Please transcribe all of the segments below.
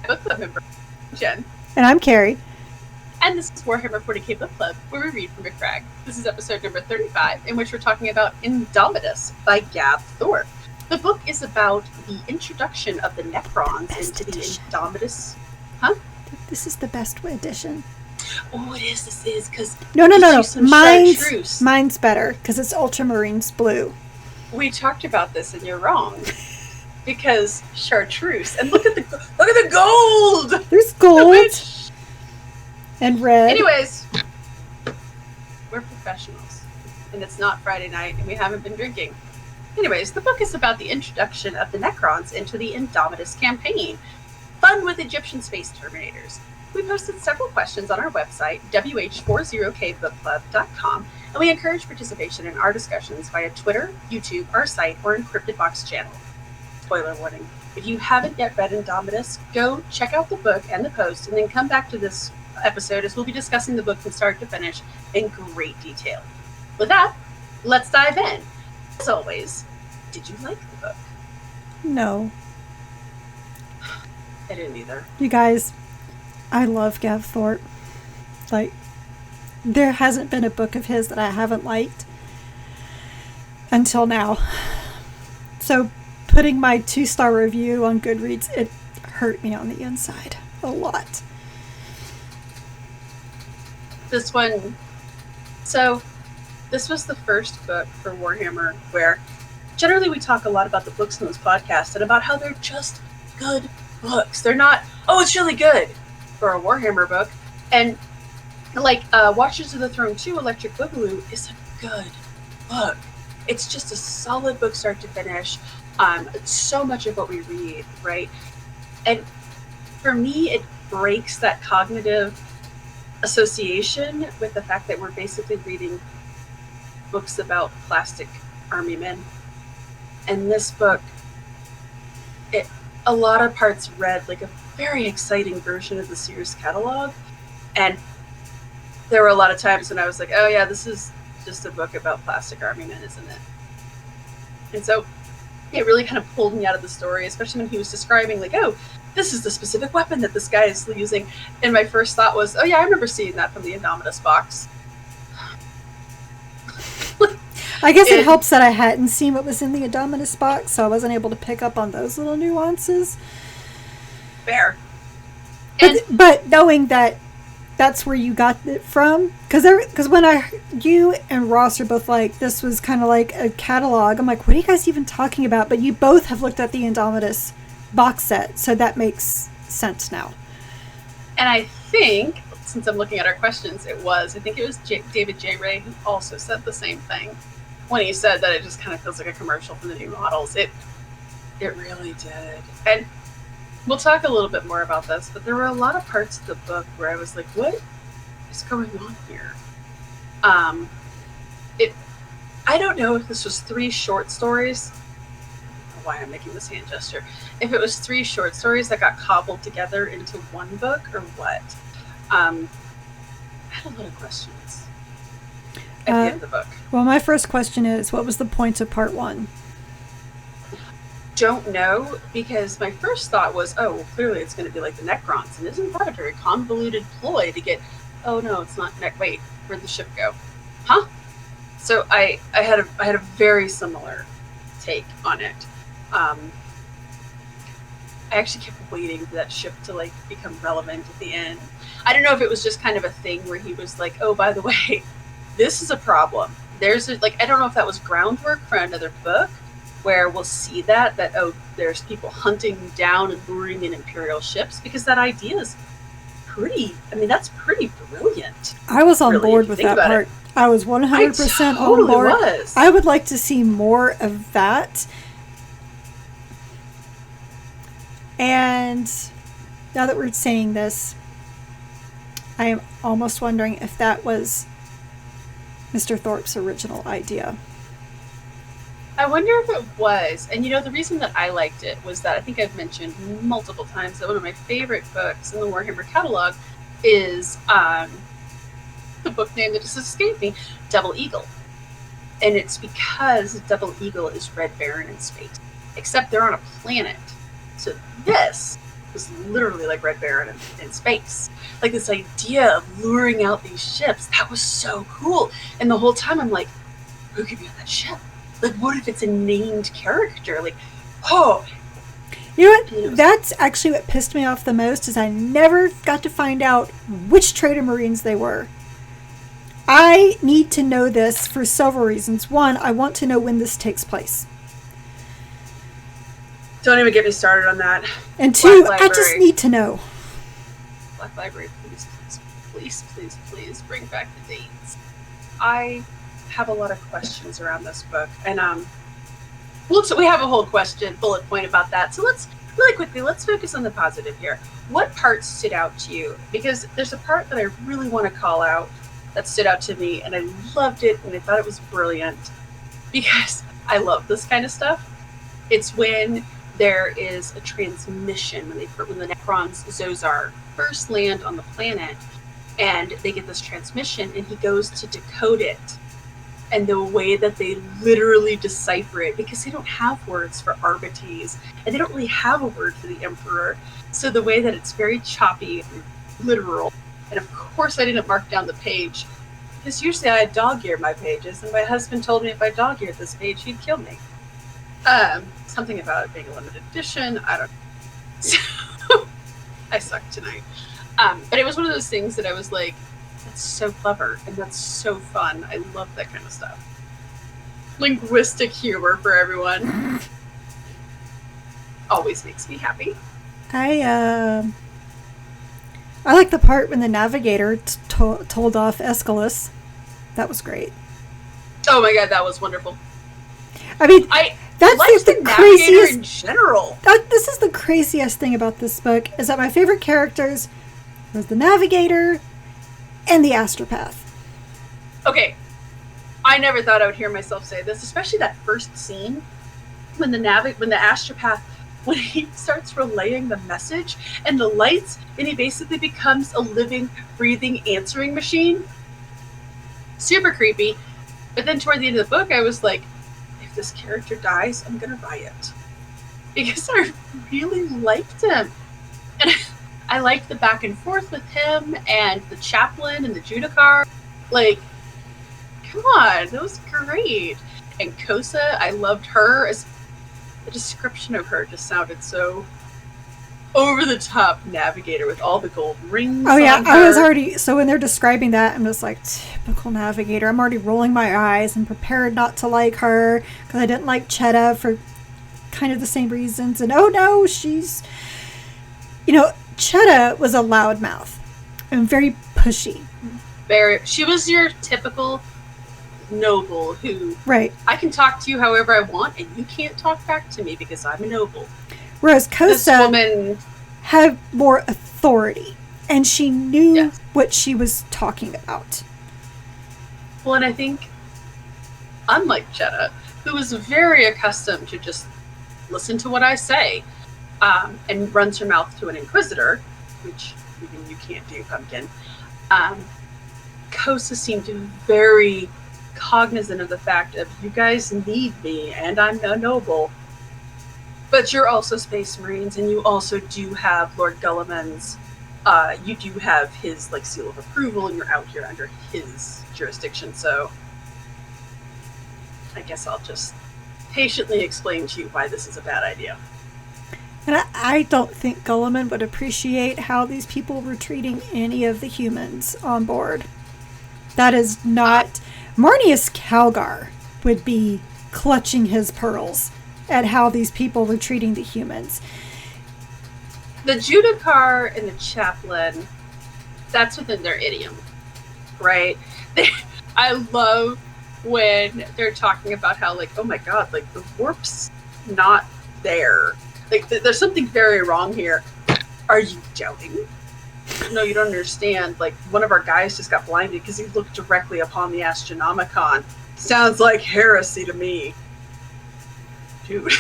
Book Club member, Jen. And I'm Carrie. And this is Warhammer 40k Book Club, where we read from a crag. This is episode number 35, in which we're talking about Indomitus by Gav Thorpe. The book is about the introduction of the Necrons into the Indomitus. Huh? This is the best edition. Oh, it is. This is because no. Mine's better because it's Ultramarines blue. We talked about this, and you're wrong. Because chartreuse, and look at the gold. There's gold and red. Anyways, we're professionals, and it's not Friday night, and we haven't been drinking. Anyways, the book is about the introduction of the Necrons into the Indomitus campaign. Fun with Egyptian space terminators. We posted several questions on our website, WH40kbookclub.com, and we encourage participation in our discussions via Twitter, YouTube, our site, or Encrypted Box channel. Spoiler warning. If you haven't yet read Indomitus, go check out the book and the post, and then come back to this episode as we'll be discussing the book from start to finish in great detail. With that, let's dive in. As always, did you like the book? No. I didn't either. You guys, I love Gav Thorpe. Like, there hasn't been a book of his that I haven't liked until now. So, putting my 2-star review on Goodreads, it hurt me on the inside a lot. This one, so this was the first book for Warhammer where generally we talk a lot about the books in this podcast and about how they're just good books. They're not, oh, it's really good for a Warhammer book. And like Watchers of the Throne 2, Electric Boogaloo is a good book. It's just a solid book start to finish. It's so much of what we read, right? And for me, it breaks that cognitive association with the fact that we're basically reading books about plastic army men. And this book, a lot of parts read like a very exciting version of the Sears catalog. And there were a lot of times when I was like, oh yeah, this is just a book about plastic army men, isn't it? And so it really kind of pulled me out of the story, especially when he was describing, like, oh, this is the specific weapon that this guy is using. And my first thought was, oh, yeah, I remember seeing that from the Indomitus box. I guess it helps that I hadn't seen what was in the Indomitus box, so I wasn't able to pick up on those little nuances. Fair. But knowing that that's where you got it from, because when you and Ross are both like, this was kind of like a catalog, I'm like, what are you guys even talking about? But you both have looked at the Indomitus box set, so that makes sense now. And I think, since I'm looking at our questions, I think it was David J. Ray who also said the same thing when he said that it just kind of feels like a commercial for the new models. It really did. And we'll talk a little bit more about this, but there were a lot of parts of the book where I was like, what is going on here? I don't know if this was 3 short stories. I don't know why I'm making this hand gesture. If it was 3 short stories that got cobbled together into one book or what. I had a lot of questions at the end of the book. Well, my first question is, what was the point of part 1? Don't know, because my first thought was, oh, well, clearly it's going to be like the Necrons, and isn't that a very convoluted ploy to get, oh no, it's not, wait, where'd the ship go? Huh? So I had a very similar take on it. I actually kept waiting for that ship to like become relevant at the end. I don't know if it was just kind of a thing where he was like, oh, by the way, this is a problem. I don't know if that was groundwork for another book, where we'll see that there's people hunting down and luring in Imperial ships, because that idea is that's pretty brilliant. I was on board with that part. I was 100% on board. I would like to see more of that. And now that we're saying this, I am almost wondering if that was Mr. Thorpe's original idea. I wonder if it was. And the reason that I liked it was that I think I've mentioned multiple times that one of my favorite books in the Warhammer catalog is the book name that just escaped me, Double Eagle. And it's because Double Eagle is Red Baron in space, except they're on a planet. So this was literally like Red Baron in space. Like this idea of luring out these ships, that was so cool. And the whole time I'm like, who could be on that ship? Like, what if it's a named character? Like, oh. You know what? That's actually what pissed me off the most, is I never got to find out which Trader Marines they were. I need to know this for several reasons. One, I want to know when this takes place. Don't even get me started on that. And two, I just need to know. Black Library, please bring back the dates. I have a lot of questions around this book, and we have a whole bullet point about that. So let's focus on the positive here. What parts stood out to you? Because there's a part that I really want to call out that stood out to me, and I loved it, and I thought it was brilliant, because I love this kind of stuff. It's when there is a transmission, when the Necrons, Zozar, first land on the planet, and they get this transmission, and he goes to decode it, and the way that they literally decipher it, because they don't have words for Arbites, and they don't really have a word for the Emperor, so the way that it's very choppy and literal. And of course I didn't mark down the page, because usually I dog-ear my pages, and my husband told me if I dog-eared this page, he'd kill me. Something about it being a limited edition, I don't know. So, I suck tonight. But it was one of those things that I was like, that's so clever, and that's so fun. I love that kind of stuff. Linguistic humor for everyone. Always makes me happy. I like the part when the Navigator told off Aeschylus. That was great. Oh my god, that was wonderful. I mean, that's the craziest in general. This is the craziest thing about this book, is that my favorite characters was the Navigator and the Astropath. Okay, I never thought I would hear myself say this, especially that first scene when the Astropath, when he starts relaying the message and the lights, and he basically becomes a living, breathing answering machine. Super creepy. But then toward the end of the book, I was like, if this character dies, I'm gonna riot. Because I really liked him. And I liked the back and forth with him and the chaplain and the Judicar. Like, come on, that was great. And Kosa, I loved her. As the description of her just sounded so over the top Navigator with all the gold rings. Oh yeah, on her. I was already, so when they're describing that, I'm just like, typical Navigator. I'm already rolling my eyes and prepared not to like her, because I didn't like Chetta for kind of the same reasons. And oh no, she's, Chetta was a loudmouth and very pushy. She was your typical noble who, right, I can talk to you however I want, and you can't talk back to me because I'm a noble. Whereas Kosa had more authority, and she knew what she was talking about. Well, and I think, unlike Chetta, who was very accustomed to just listen to what I say, and runs her mouth to an Inquisitor, which even you can't do, Pumpkin, Kosa seemed to be very cognizant of the fact of, you guys need me, and I'm a noble. But you're also Space Marines, and you also do have Lord Gulliman's, you do have his seal of approval, and you're out here under his jurisdiction, so I guess I'll just patiently explain to you why this is a bad idea. And I don't think Gulliman would appreciate how these people were treating any of the humans on board. That is not... Marnius Calgar would be clutching his pearls at how these people were treating the humans. The Judicar and the Chaplain, that's within their idiom, right? I love when they're talking about how, oh my god, the warp's not there. There's something very wrong here. Are you doubting? No, you don't understand. One of our guys just got blinded because he looked directly upon the Astronomicon. Sounds like heresy to me. Dude,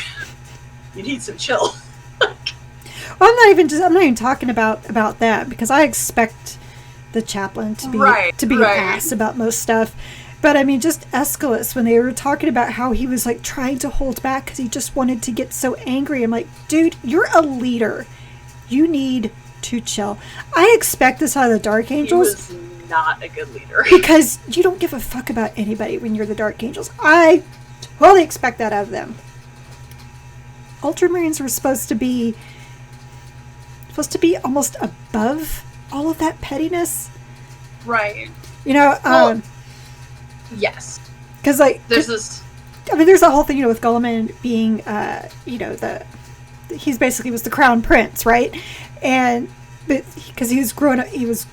you need some chill. Well, I'm not even talking about that, because I expect the chaplain to be an ass about most stuff. But I mean, just Aeschylus, when they were talking about how he was trying to hold back because he just wanted to get so angry. I'm like, dude, you're a leader. you need to chill. I expect this out of the Dark Angels. He was not a good leader. Because you don't give a fuck about anybody when you're the Dark Angels. I totally expect that out of them. Ultramarines were supposed to be almost above all of that pettiness. Right. You know, yes. Because, like, there's this... I mean, there's the whole thing, you know, with Guilliman being, you know, he's basically was the crown prince, right? And, because he was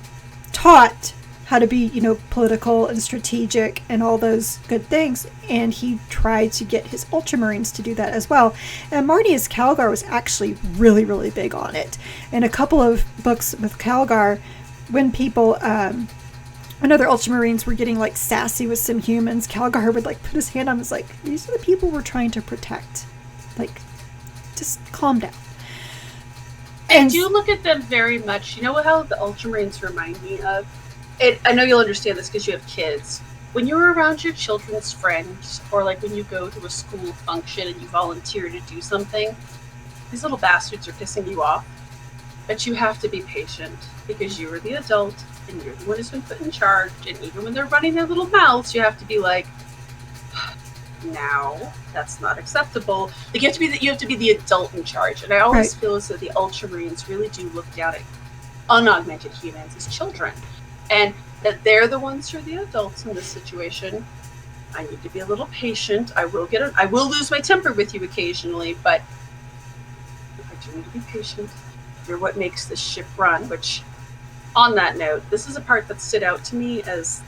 taught how to be, you know, political and strategic and all those good things, and he tried to get his Ultramarines to do that as well. And Marnius Calgar was actually really, really big on it. In a couple of books with Calgar, when people, when other Ultramarines were getting, like, sassy with some humans, Calgar would, like, put his hand on and was like, these are the people we're trying to protect. Like, just calm down. And I do look at them very much, you know how the Ultramarines remind me of? I know you'll understand this because you have kids. When you're around your children's friends, or like when you go to a school function and you volunteer to do something, these little bastards are pissing you off. But you have to be patient because you are the adult and you're the one who's been put in charge. And even when they're running their little mouths, you have to be like, now that's not acceptable. Like you have to be the adult in charge. And I always feel as though the Ultramarines really do look down at unaugmented humans as children. And that they're the ones who are the adults in this situation. I need to be a little patient. I will lose my temper with you occasionally, but I do need to be patient. You're what makes this ship run, which, on that note, this is a part that stood out to me as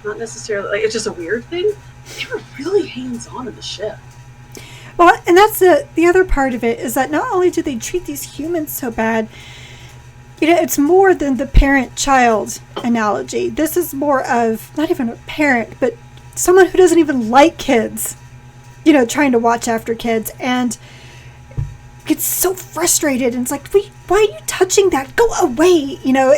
not necessarily, like, it's just a weird thing. They were really hands-on in the ship. Well, and that's the other part of it, is that not only do they treat these humans so bad, you know, it's more than the parent-child analogy. This is more of, not even a parent, but someone who doesn't even like kids, you know, trying to watch after kids, and gets so frustrated, and it's like, why are you touching that? Go away! You know,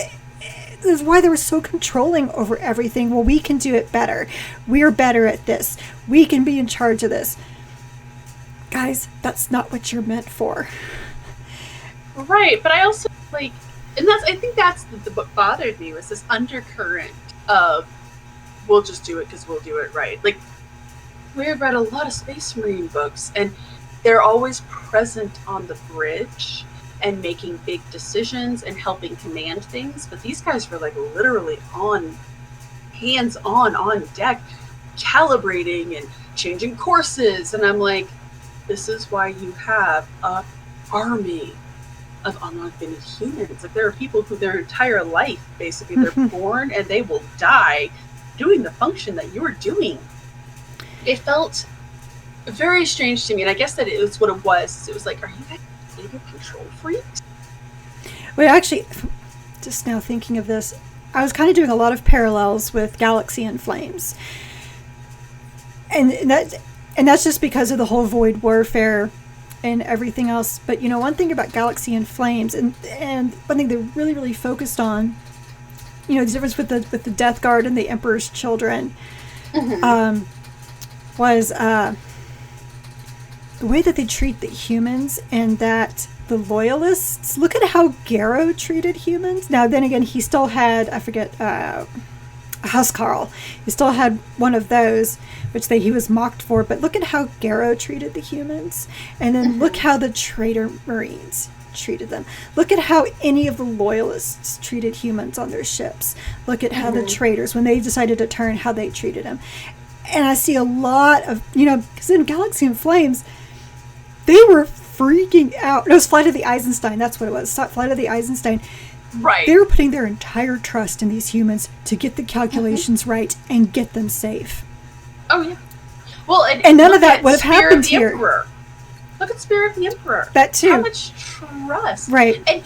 this is why they were so controlling over everything. Well, we can do it better. We're better at this. We can be in charge of this. Guys, that's not what you're meant for. Right, but I also, like, and I think that's what bothered me, was this undercurrent of, we'll just do it because we'll do it right. Like, we've read a lot of Space Marine books, and they're always present on the bridge and making big decisions and helping command things, but these guys were, like, literally hands-on, on deck, calibrating and changing courses, and I'm like, this is why you have an army of unaugmented humans. Like, there are people who their entire life, basically, they're born and they will die doing the function that you're doing. It felt very strange to me, and I guess that it was what it was. It was like, are you guys big control freaks? Well, actually, just now thinking of this, I was kind of doing a lot of parallels with Galaxy in Flames. And that's just because of the whole void warfare and everything else. But, you know, one thing about Galaxy in Flames, and one thing they really, really focused on, you know, the difference with the Death Guard and the Emperor's Children, was the way that they treat the humans, and that the Loyalists, look at how Garrow treated humans. Now, then again, he still had, I forget, Huskarl. He still had one of those, which he was mocked for, but look at how Garrow treated the humans. And then look how the Traitor Marines treated them. Look at how any of the Loyalists treated humans on their ships. Look at how the traitors, when they decided to turn, how they treated them. And I see a lot of, you know, because in Galaxy in Flames, they were freaking out. It was Flight of the Eisenstein, that's what it was. Flight of the Eisenstein. Right. They were putting their entire trust in these humans to get the calculations right and get them safe. Oh, yeah. Well, and none of that would have happened here. Emperor. Look at Spear of the Emperor. That too. How much trust. Right. And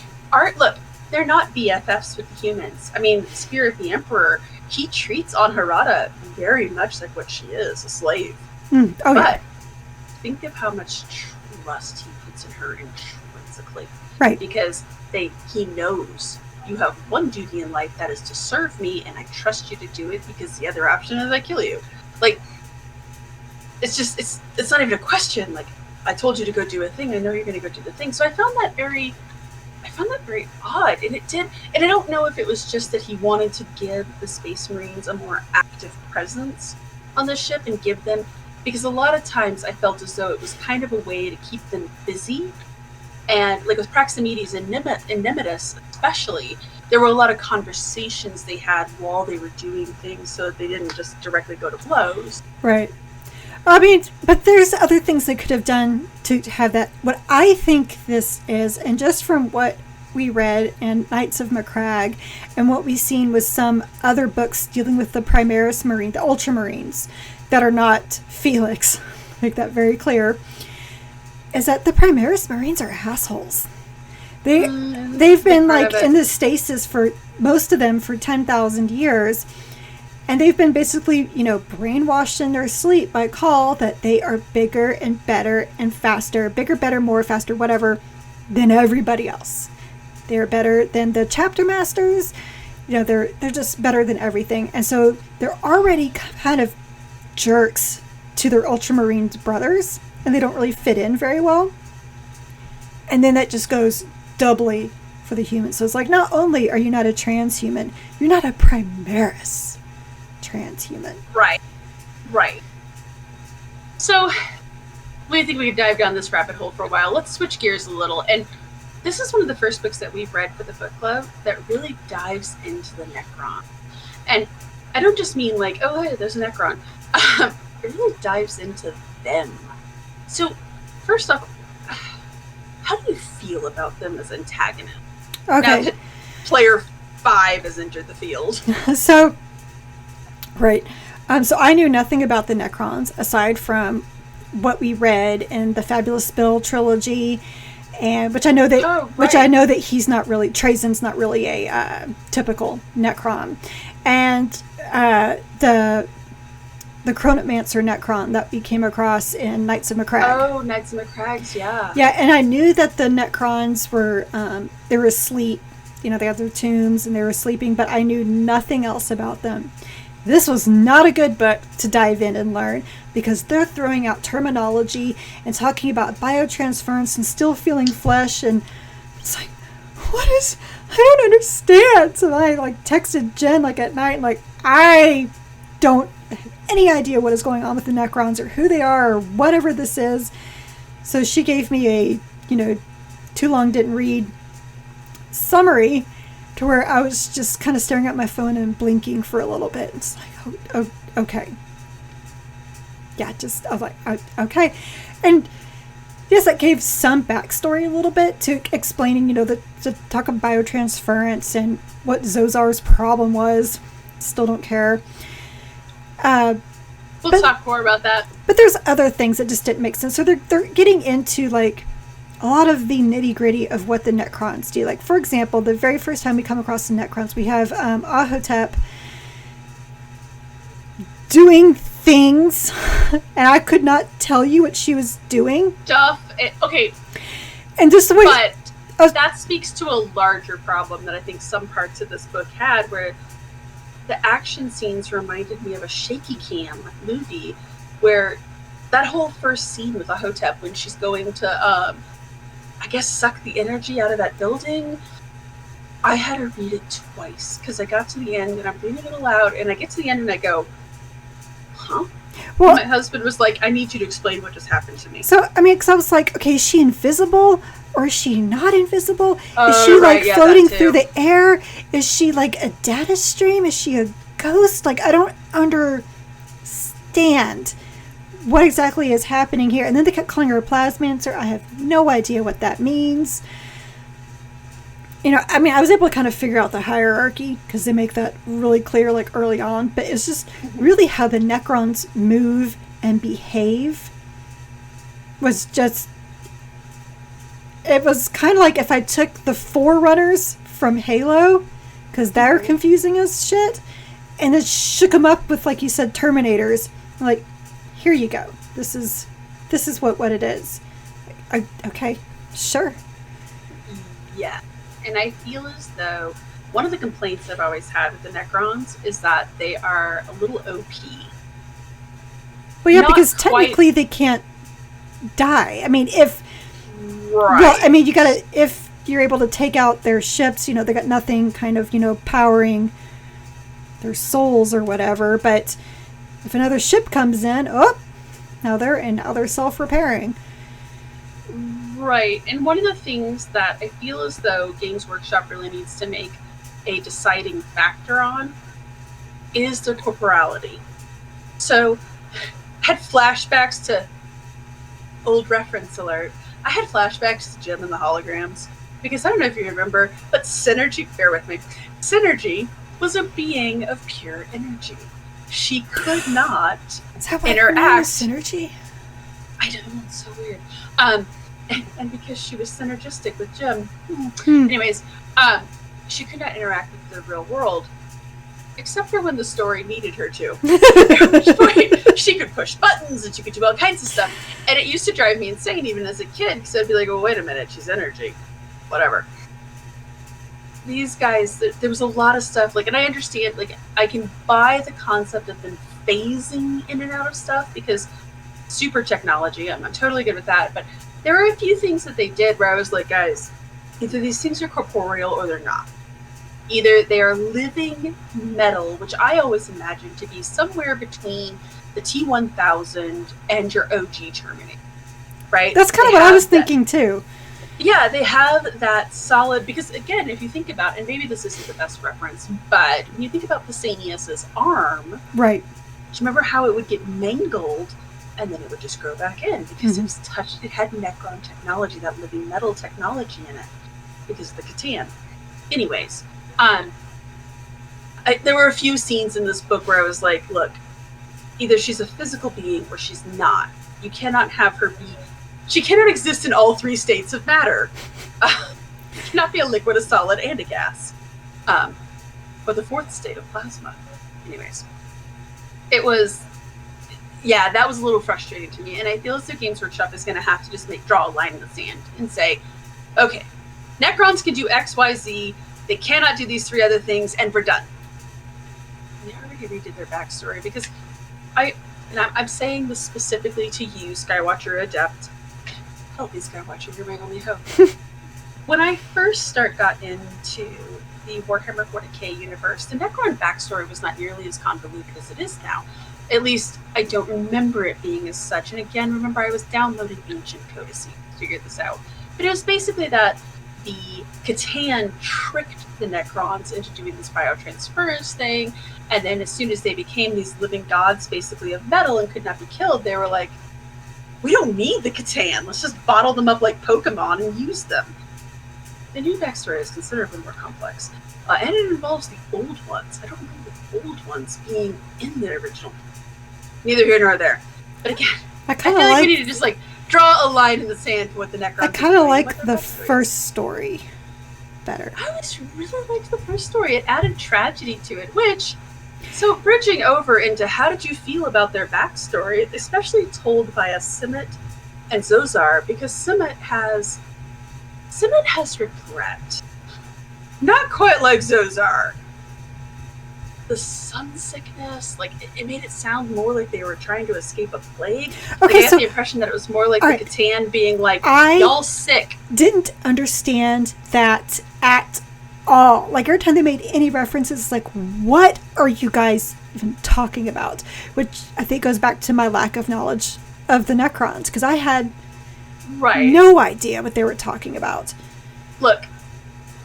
look, they're not BFFs with the humans. I mean, Spear of the Emperor, he treats Anharada very much like what she is, a slave. Oh, but yeah. Think of how much trust he puts in her intrinsically. Right. Because he knows you have one duty in life, that is to serve me, and I trust you to do it because the other option is I kill you. Like, it's not even a question. Like, I told you to go do a thing, I know you're going to go do the thing. So I found that very I found that very odd, and I don't know if it was just that he wanted to give the Space Marines a more active presence on the ship and give them, because a lot of times I felt as though it was kind of a way to keep them busy, and like with Praximides and Indomitus especially, there were a lot of conversations they had while they were doing things, so that they didn't just directly go to blows. Right. I mean, but there's other things they could have done to have that. What I think this is, and just from what we read in Knights of Macragge and what we've seen with some other books dealing with the Primaris Marine, the Ultramarines, that are not Felix, make that very clear, is that the Primaris Marines are assholes. They've been like in this stasis for most of them for 10,000 years. And they've been basically, brainwashed in their sleep by Call that they are bigger and better and faster, bigger, better, more, faster, whatever, than everybody else. They're better than the chapter masters. They're just better than everything. And so they're already kind of jerks to their Ultramarine brothers, and they don't really fit in very well. And then that just goes doubly for the humans. So it's like, not only are you not a transhuman, you're not a Primaris transhuman. Right. So, we think we could dive down this rabbit hole for a while. Let's switch gears a little. And this is one of the first books that we've read for the book club that really dives into the Necron. And I don't just mean like, oh, hey, there's a Necron. It really dives into them. So, first off, how do you feel about them as antagonists? Okay. Now that player 5 has entered the field. So, right. So I knew nothing about the Necrons aside from what we read in the Fabulous Bill trilogy, and which I know that he's not really, Trajan's not really a typical Necron, and the Chronomancer Necron that we came across in Knights of Macragge. Oh, Knights of Macragge, yeah. Yeah, and I knew that the Necrons were they were asleep. They had their tombs and they were sleeping, but I knew nothing else about them. This was not a good book to dive in and learn, because they're throwing out terminology and talking about biotransference and still feeling flesh, and it's like, I don't understand. So I texted Jen at night, I don't have any idea what is going on with the Necrons or who they are or whatever this is. So she gave me a, too long didn't read summary, to where I was just kind of staring at my phone and blinking for a little bit. It's like, oh, okay. Yeah, I was like, okay. And yes, that gave some backstory a little bit to explaining, to talk about biotransference and what Zozar's problem was. Still don't care. We'll talk more about that. But there's other things that just didn't make sense. So they're getting into a lot of the nitty-gritty of what the Necrons do. For example, the very first time we come across the Necrons, we have Ahotep doing things, and I could not tell you what she was doing. Okay. And just the way... But that speaks to a larger problem that I think some parts of this book had, where the action scenes reminded me of a shaky cam movie, where that whole first scene with Ahotep when she's going to... I guess suck the energy out of that building. I had to read it twice because I got to the end and I'm reading it aloud, and I get to the end and I go, huh? Well, my husband was like, I need you to explain what just happened to me. So, because I was like, okay, is she invisible or is she not invisible? Is she floating through the air? Is she a data stream? Is she a ghost? I don't understand what exactly is happening here. And then they kept calling her a plasmancer. I have no idea what that means. I was able to kind of figure out the hierarchy because they make that really clear early on, but it's just really how the Necrons move and behave was just, it was kind of like if I took the Forerunners from Halo, because they're confusing as shit, and then shook them up with, like you said, Terminators. Here you go. This is what it is. Okay, sure. Yeah, and I feel as though one of the complaints I've always had with the Necrons is that they are a little OP. Well, yeah, because technically they can't die. If you gotta, if you're able to take out their ships. They got nothing kind of, powering their souls or whatever. But if another ship comes in, now they're self-repairing. Right. And one of the things that I feel as though Games Workshop really needs to make a deciding factor on is their corporality. So, I had flashbacks to old reference alert. I had flashbacks to Jim and the holograms. Because I don't know if you remember, but Synergy, bear with me, Synergy was a being of pure energy. She could not interact. Synergy? I don't know, it's so weird. And because she was synergistic with Jim. Anyways, she could not interact with the real world. Except for when the story needed her to. At which point, she could push buttons and she could do all kinds of stuff. And it used to drive me insane even as a kid, because I'd be like, oh, wait a minute, she's energy. Whatever. These guys, there was a lot of stuff, and I understand, I can buy the concept of them phasing in and out of stuff, because super technology, I'm totally good with that, but there are a few things that they did where I was like, guys, either these things are corporeal or they're not. Either they are living metal, which I always imagined to be somewhere between the T-1000 and your OG Terminator, right? That's kind of what I was thinking, too. Yeah, they have that solid, because again, if you think about, and maybe this isn't the best reference, but when you think about Pausanias's arm, right? Do you remember how it would get mangled and then it would just grow back in because it was touched? It had Necron technology, that living metal technology in it, because of the Catan. Anyways, there were a few scenes in this book where I was like, look, either she's a physical being or she's not. You cannot have her be. She cannot exist in all three states of matter. She cannot be a liquid, a solid, and a gas. Or the fourth state of plasma. Anyways. It was... Yeah, that was a little frustrating to me. And I feel as though Games Workshop is going to have to just draw a line in the sand and say, okay, Necrons can do X, Y, Z. They cannot do these three other things, and we're done. And they already redid their backstory, because I'm saying this specifically to you, Skywatcher Adept. Help me, Skywatcher, you're my only hope. When I first got into the Warhammer 40k universe, the Necron backstory was not nearly as convoluted as it is now. At least, I don't remember it being as such. And again, remember, I was downloading ancient codices to figure this out. But it was basically that the Catan tricked the Necrons into doing this biotransference thing, and then as soon as they became these living gods, basically of metal, and could not be killed, they were like, we don't need the Catan, let's just bottle them up like Pokemon and use them. The new backstory is considerably more complex, and it involves the old ones. I don't remember the old ones being in the original. Neither here nor there. But again, I feel like we need to just draw a line in the sand for what the Necrons. I kind of like the first story better. I always really liked the first story. It added tragedy to it, which, so bridging over into how did you feel about their backstory, especially told by a Simmet and Zozar, because Simmet has regret. Not quite like Zozar. The sun sickness, it made it sound more like they were trying to escape a plague. Okay, I got the impression that it was more like the Catan being like, y'all sick. Didn't understand that at all. Every time they made any references, what are you guys even talking about? Which I think goes back to my lack of knowledge of the Necrons, because I had no idea what they were talking about. Look,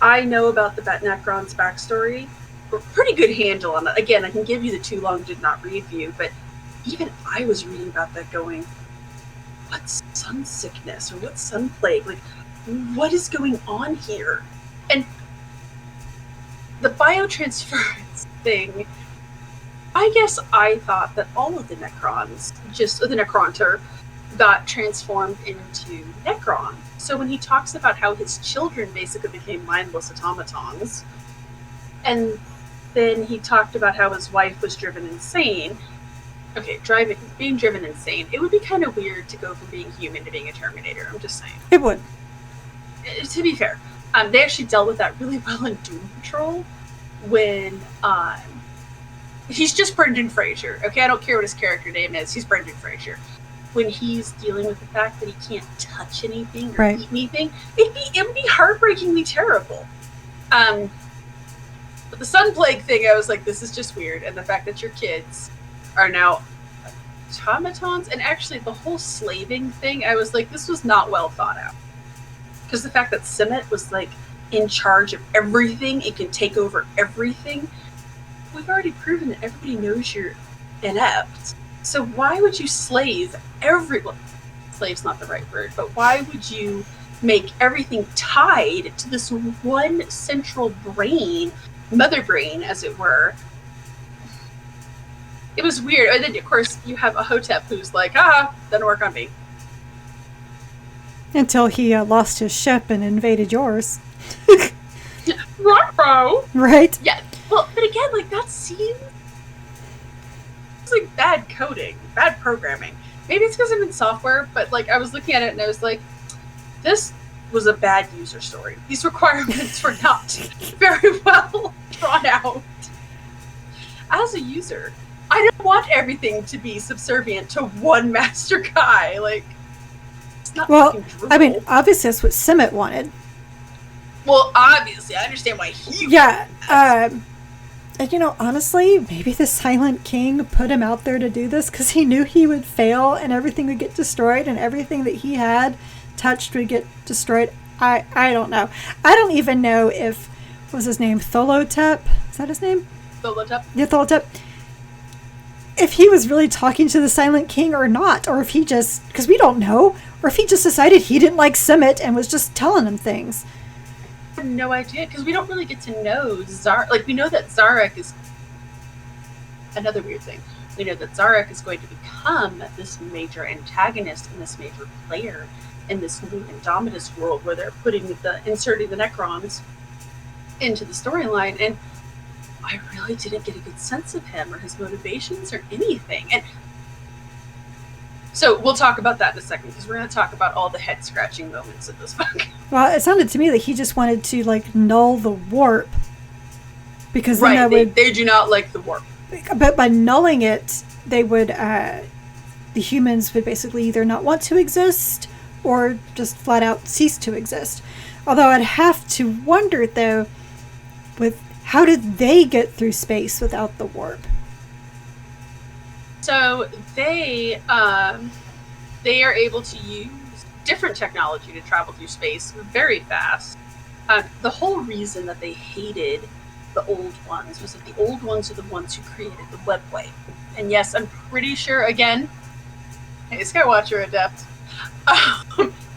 I know about the Necrons backstory. A pretty good handle on it. Again, I can give you the too long did not read view, but even I was reading about that going, what's sun sickness or what's sun plague? What is going on here? And the biotransference thing, I guess I thought that all of the Necrons, the Necronter, got transformed into Necron. So when he talks about how his children basically became mindless automatons, and then he talked about how his wife was driven insane. Okay, being driven insane. It would be kind of weird to go from being human to being a Terminator. I'm just saying. It would. To be fair, they actually dealt with that really well in Doom Patrol when he's just Brendan Fraser. Okay, I don't care what his character name is. He's Brendan Fraser. When he's dealing with the fact that he can't touch anything or eat anything, it would be heartbreakingly terrible. But the sun plague thing, I was like, this is just weird. And the fact that your kids are now automatons, and actually the whole slaving thing, I was like, this was not well thought out. Because the fact that Simmet was like in charge of everything, it can take over everything. We've already proven that everybody knows you're inept. So why would you slave everyone? Slave's not the right word, but why would you make everything tied to this one central brain, mother brain, as it were? It was weird. And then, of course, you have a Hotep who's like, doesn't work on me. Until he lost his ship and invaded yours. Right? Yeah. Well, but again, like, that seems... It's like bad coding, bad programming. Maybe it's because I'm in software, but, like, I was looking at it and I was like, this was a bad user story. These requirements were not very well drawn out. As a user, I don't want everything to be subservient to one master guy. Like, it's not fucking Drupal. I mean, obviously that's what Simmet wanted. Well, obviously, I understand why he... Yeah, and you know, honestly, maybe the Silent King put him out there to do this because he knew he would fail and everything would get destroyed and everything that he had touched would get destroyed. I don't know. I don't even know if... What was his name? Tholotep? Is that his name? Tholotep? Yeah, Tholotep. If he was really talking to the Silent King or not, or if he just... Because we don't know. Or if he just decided he didn't like Simmet and was just telling him things. I have no idea, because we don't really get to know Zarek. Like, we know that Zarek is... Another weird thing. We know that Zarek is going to become this major antagonist and this major player in this new Indomitus world where they're inserting the Necrons into the storyline, and I really didn't get a good sense of him or his motivations or anything. And so we'll talk about that in a second, because we're going to talk about all the head-scratching moments of this book. Well, it sounded to me like he just wanted to, like, null the warp. Because then right, they do not like the warp. But by nulling it, they would, the humans would basically either not want to exist or just flat out cease to exist. Although I'd have to wonder, though, with how did they get through space without the warp? So they are able to use different technology to travel through space very fast. The whole reason that they hated the old ones was that the old ones are the ones who created the webway. And yes, I'm pretty sure, again, hey, Skywatcher Adept,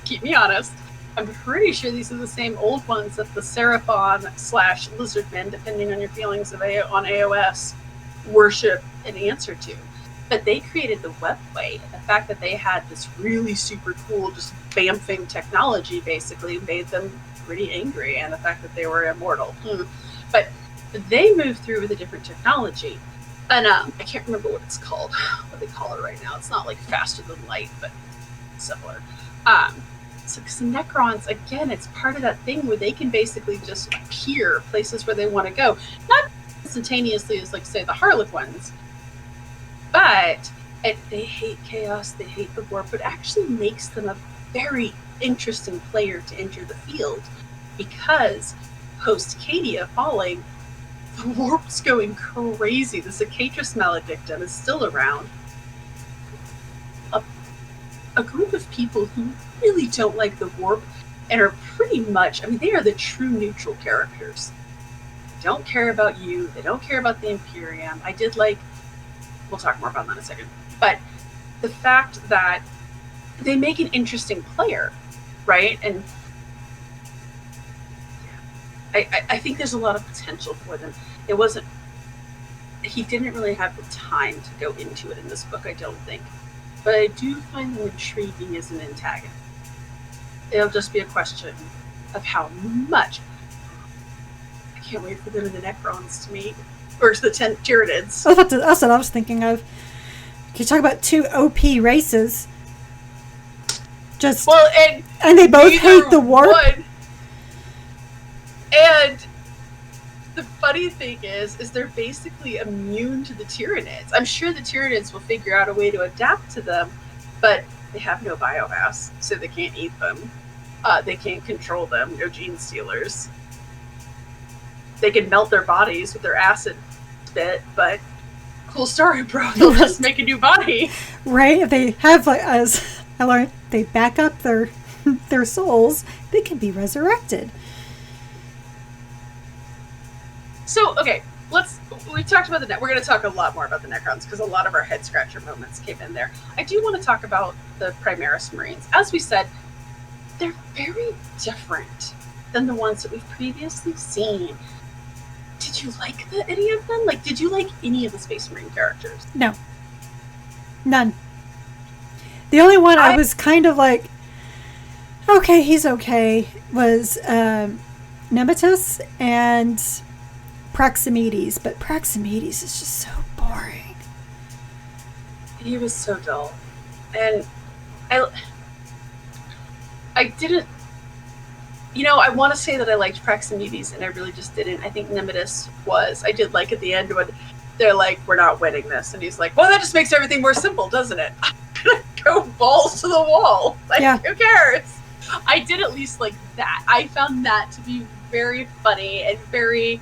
keep me honest, I'm pretty sure these are the same old ones that the Seraphon / Lizardmen, depending on your feelings on AOS, worship and answer to. But they created the webway, and the fact that they had this really super cool, just bamfing technology basically made them pretty angry, and the fact that they were immortal. But they moved through with a different technology. And I can't remember what it's called, what they call it right now. It's not like faster than light, but similar. So because the Necrons, again, it's part of that thing where they can basically just appear places where they want to go. Not instantaneously as, like, say, the Harlequins, but they hate chaos, they hate the warp, but actually makes them a very interesting player to enter the field, because post-Cadia falling, the warp's going crazy. The Cicatrix Maledictum is still around. A group of people who really don't like the warp and are pretty much, I mean, they are the true neutral characters. They don't care about you, they don't care about the Imperium. I did like, we'll talk more about that in a second, but the fact that they make an interesting player, right? And I think there's a lot of potential for them. He didn't really have the time to go into it in this book, I don't think. But I do find them intriguing as an antagonist. It'll just be a question of how much. I can't wait for them and the Necrons to meet. Or the Tyranids. That's what I was thinking of. You talk about two OP races. And they both hate the warp. And the funny thing is they're basically immune to the Tyranids. I'm sure the Tyranids will figure out a way to adapt to them, but they have no biomass, so they can't eat them. They can't control them. No gene stealers. They can melt their bodies with their acid spit, but cool story, bro. They'll just make a new body. Right? If they have, like, as I learned, they back up their souls, they can be resurrected. So, okay, we talked about we're going to talk a lot more about the Necrons, because a lot of our head-scratcher moments came in there. I do want to talk about the Primaris Marines. As we said, they're very different than the ones that we've previously seen. Did you like any of them? Like, did you like any of the Space Marine characters? No. None. The only one I was kind of like, okay, he's okay, was Indomitus and Proximides. But Proximides is just so boring. He was so dull. And I didn't... I want to say that I liked Proximides, and I really just didn't. I think Indomitus I did like at the end when they're like, we're not winning this. And he's like, well, that just makes everything more simple, doesn't it? I'm going to go balls to the wall. Like, yeah. Who cares? I did at least like that. I found that to be very funny and very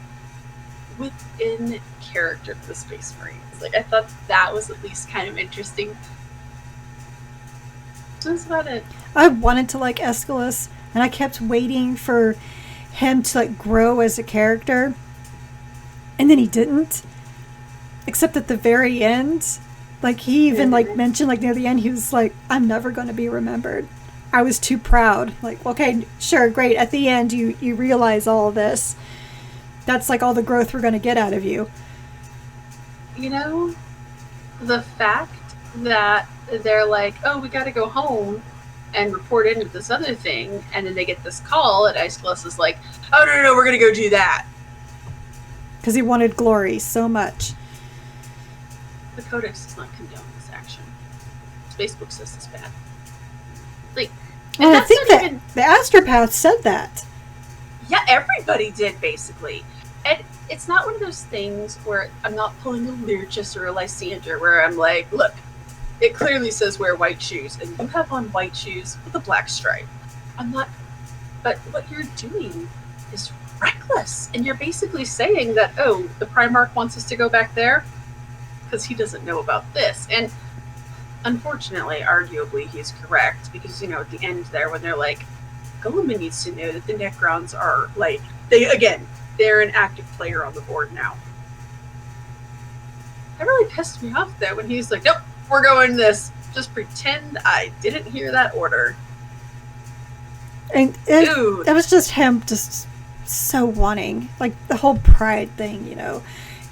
within character for the Space Marines. Like, I thought that was at least kind of interesting. That's about it. I wanted to like Aeschylus, and I kept waiting for him to like grow as a character, and then he didn't. Except at the very end, like he even like mentioned like near the end, he was like, "I'm never going to be remembered. I was too proud." Like, okay, sure, great. At the end, you realize all of this. That's like all the growth we're going to get out of you. The fact that they're like, oh, we got to go home and report into this other thing, and then they get this call, and Aeschylus is like, oh, no, we're going to go do that. Because he wanted glory so much. The Codex does not condone this action. Spacebook says it's bad. Like, and I think that the Astropath said that. Yeah, everybody did, basically. And it's not one of those things where I'm not pulling a Lyricus or a Lysander, where I'm like, look, it clearly says wear white shoes, and you have on white shoes with a black stripe. I'm not... But what you're doing is reckless. And you're basically saying that, oh, the Primarch wants us to go back there because he doesn't know about this. And unfortunately, arguably, he's correct, because, at the end there, when they're like, Guilliman needs to know that the Necrons are, like, they're an active player on the board now. That really pissed me off, though, when he's like, nope, we're going this. Just pretend I didn't hear that order. And it was just him just so wanting, like, the whole pride thing,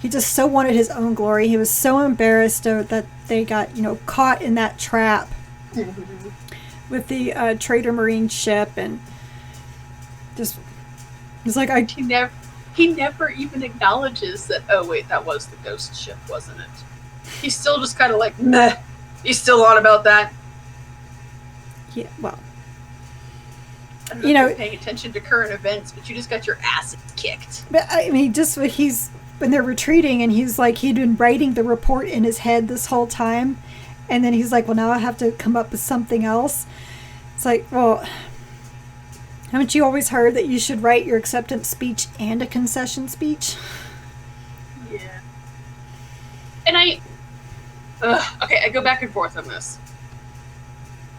He just so wanted his own glory. He was so embarrassed that they got, caught in that trap with the Trader Marine ship, and just, it's like, he never even acknowledges that, oh, wait, that was the ghost ship, wasn't it? He's still just kind of like, meh. He's still on about that. Yeah, well. I don't know if you're paying attention to current events, but you just got your asses kicked. But, I mean, when they're retreating, and he's like, he'd been writing the report in his head this whole time, and then he's like, well, now I have to come up with something else. It's like, well, haven't you always heard that you should write your acceptance speech and a concession speech? Yeah. And I go back and forth on this.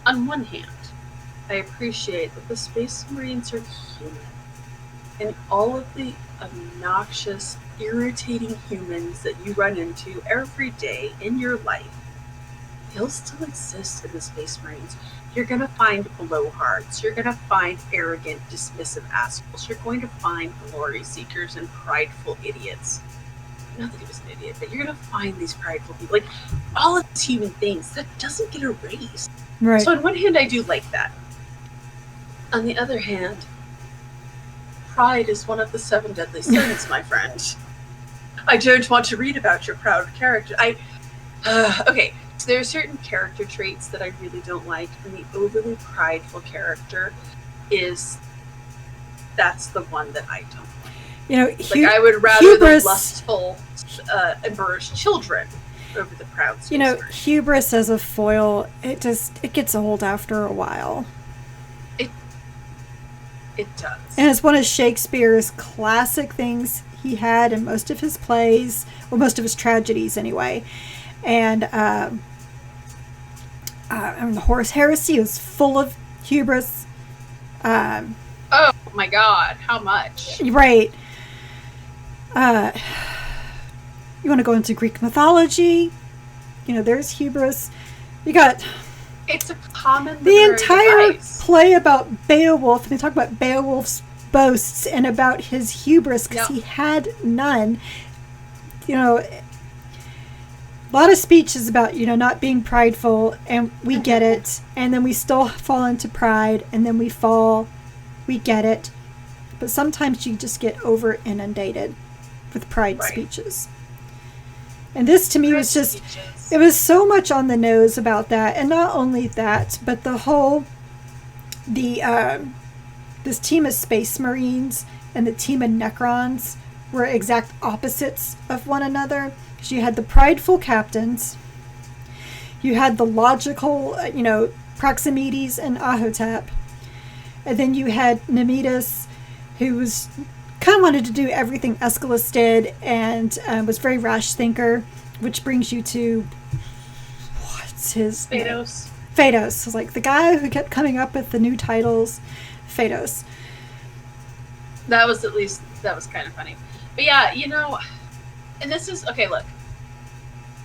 On one hand, I appreciate that the Space Marines are human, and all of the obnoxious, irritating humans that you run into every day in your life, they'll still exist in the Space Marines. You're going to find blowhards. You're going to find arrogant, dismissive assholes. You're going to find glory seekers and prideful idiots. Not that he was an idiot, but you're going to find these prideful people. Like, all of these human things, that doesn't get erased. Right. So on one hand, I do like that. On the other hand, pride is one of the 7 deadly sins, my friend. I don't want to read about your proud character. Okay, so there are certain character traits that I really don't like, and the overly prideful character that's the one that I don't like. I would rather the lustful, embarrassed children over the proud Space Marines. Hubris as a foil, it gets old after a while. It does. And it's one of Shakespeare's classic things he had in most of his plays, or most of his tragedies anyway. And the Horus Heresy was full of hubris. Oh my God, how much? Right. You want to go into Greek mythology? There's hubris. You got... It's a common the entire device. play about Beowulf, and they talk about Beowulf's boasts and about his hubris because he had none. A lot of speeches about not being prideful, and we get it, and then we still fall into pride, and then we get it, but sometimes you just get over inundated with pride speeches. And this to me was just, it was so much on the nose about that. And not only that, but the whole, this team of Space Marines and the team of Necrons were exact opposites of one another. Because you had the prideful captains, you had the logical, Proximides and Ahotep, and then you had Indomitus, who was kind of wanted to do everything Aeschylus did, and was very rash thinker, which brings you to what's his Phaedos. Phaedos was like the guy who kept coming up with the new titles. Phaedos. That was kind of funny. But yeah, and this is okay. Look,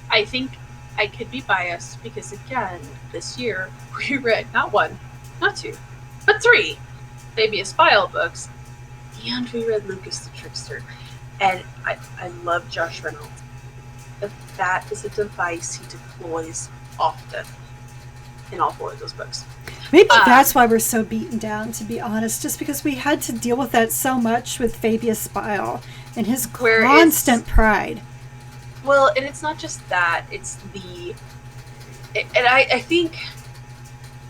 I think I could be biased because again, this year we read not one, not two, but 3 Fabius File books. And we read Lucas the Trickster. And I love Josh Reynolds. But that is a device he deploys often in all 4 of those books. Maybe that's why we're so beaten down, to be honest. Just because we had to deal with that so much with Fabius Bile and his constant pride. Well, and it's not just that. It's and I think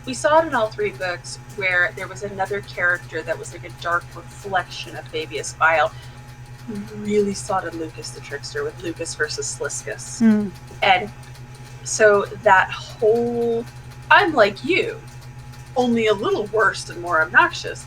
we saw it in all 3 books where there was another character that was like a dark reflection of Fabius Bile. We really saw it in Lucas the Trickster with Lucas versus Sliscus. And so that whole, I'm like you, only a little worse and more obnoxious.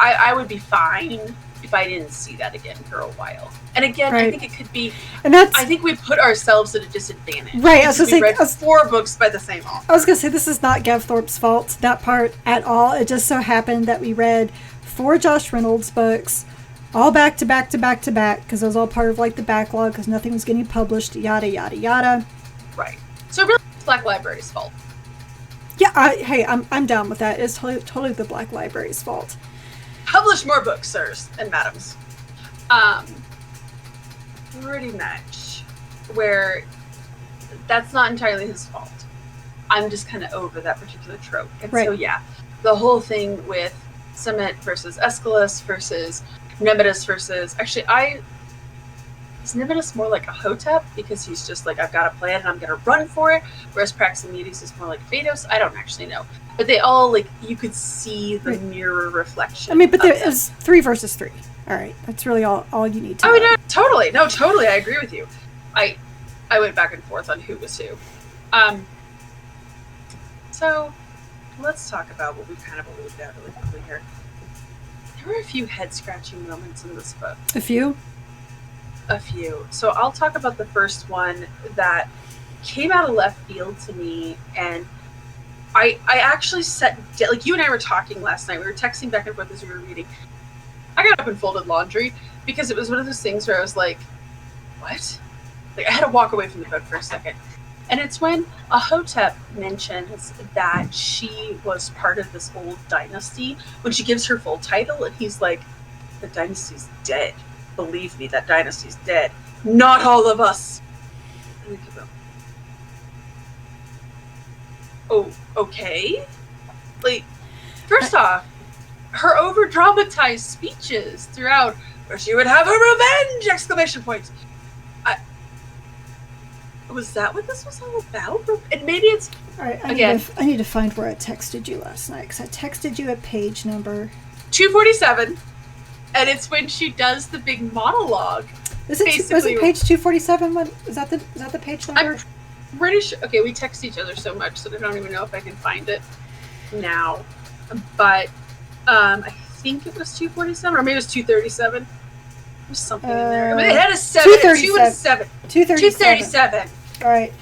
I would be fine if I didn't see that again for a while. And again, I think it could be, and I think we put ourselves at a disadvantage. Right, I was going to say, read 4 books by the same author. I was going to say, this is not Gav Thorpe's fault, that part at all. It just so happened that we read 4 Josh Reynolds books, all back to back to back to back, because it was all part of like the backlog, because nothing was getting published, yada, yada, yada. Right. So really, it's Black Library's fault. Yeah, I'm down with that. It's totally the Black Library's fault. Publish more books, sirs and madams. Pretty much. Where that's not entirely his fault. I'm just kind of over that particular trope. And so, yeah, the whole thing with Summit versus Aeschylus versus Nemesis versus... Actually, is Nemesis more like a Hotep? Because he's just like, I've got a plan and I'm going to run for it. Whereas Praximides is more like Phaedos. I don't actually know. But they all, like, you could see the mirror reflection. I mean, but it was 3 versus 3. All right. That's really all you need to know. No, totally. No, totally. I agree with you. I went back and forth on who was who. So, let's talk about what we kind of alluded at really quickly here. There were a few head-scratching moments in this book. A few? A few. So I'll talk about the first one that came out of left field to me, and I actually like you and I were talking last night. We were texting back and forth as we were reading. I got up and folded laundry because it was one of those things where I was like, what? Like I had to walk away from the book for a second. And it's when Ahotep mentions that she was part of this old dynasty, when she gives her full title, and he's like, the dynasty's dead. Believe me, that dynasty's dead. Not all of us. And they go, oh, okay? Like, first off, her over-dramatized speeches throughout, where she would have her revenge! Exclamation points. Was that what this was all about? And maybe it's... All right, I need to find where I texted you last night, because I texted you a page number. 247, and it's when she does the big monologue. Was it page 247? Is that the page number? I'm pretty sure... Okay, we text each other so much, so I don't even know if I can find it now. but I think it was 247, or maybe it was 237. There's something in there. I mean, it had a 7. 237. 237. All right.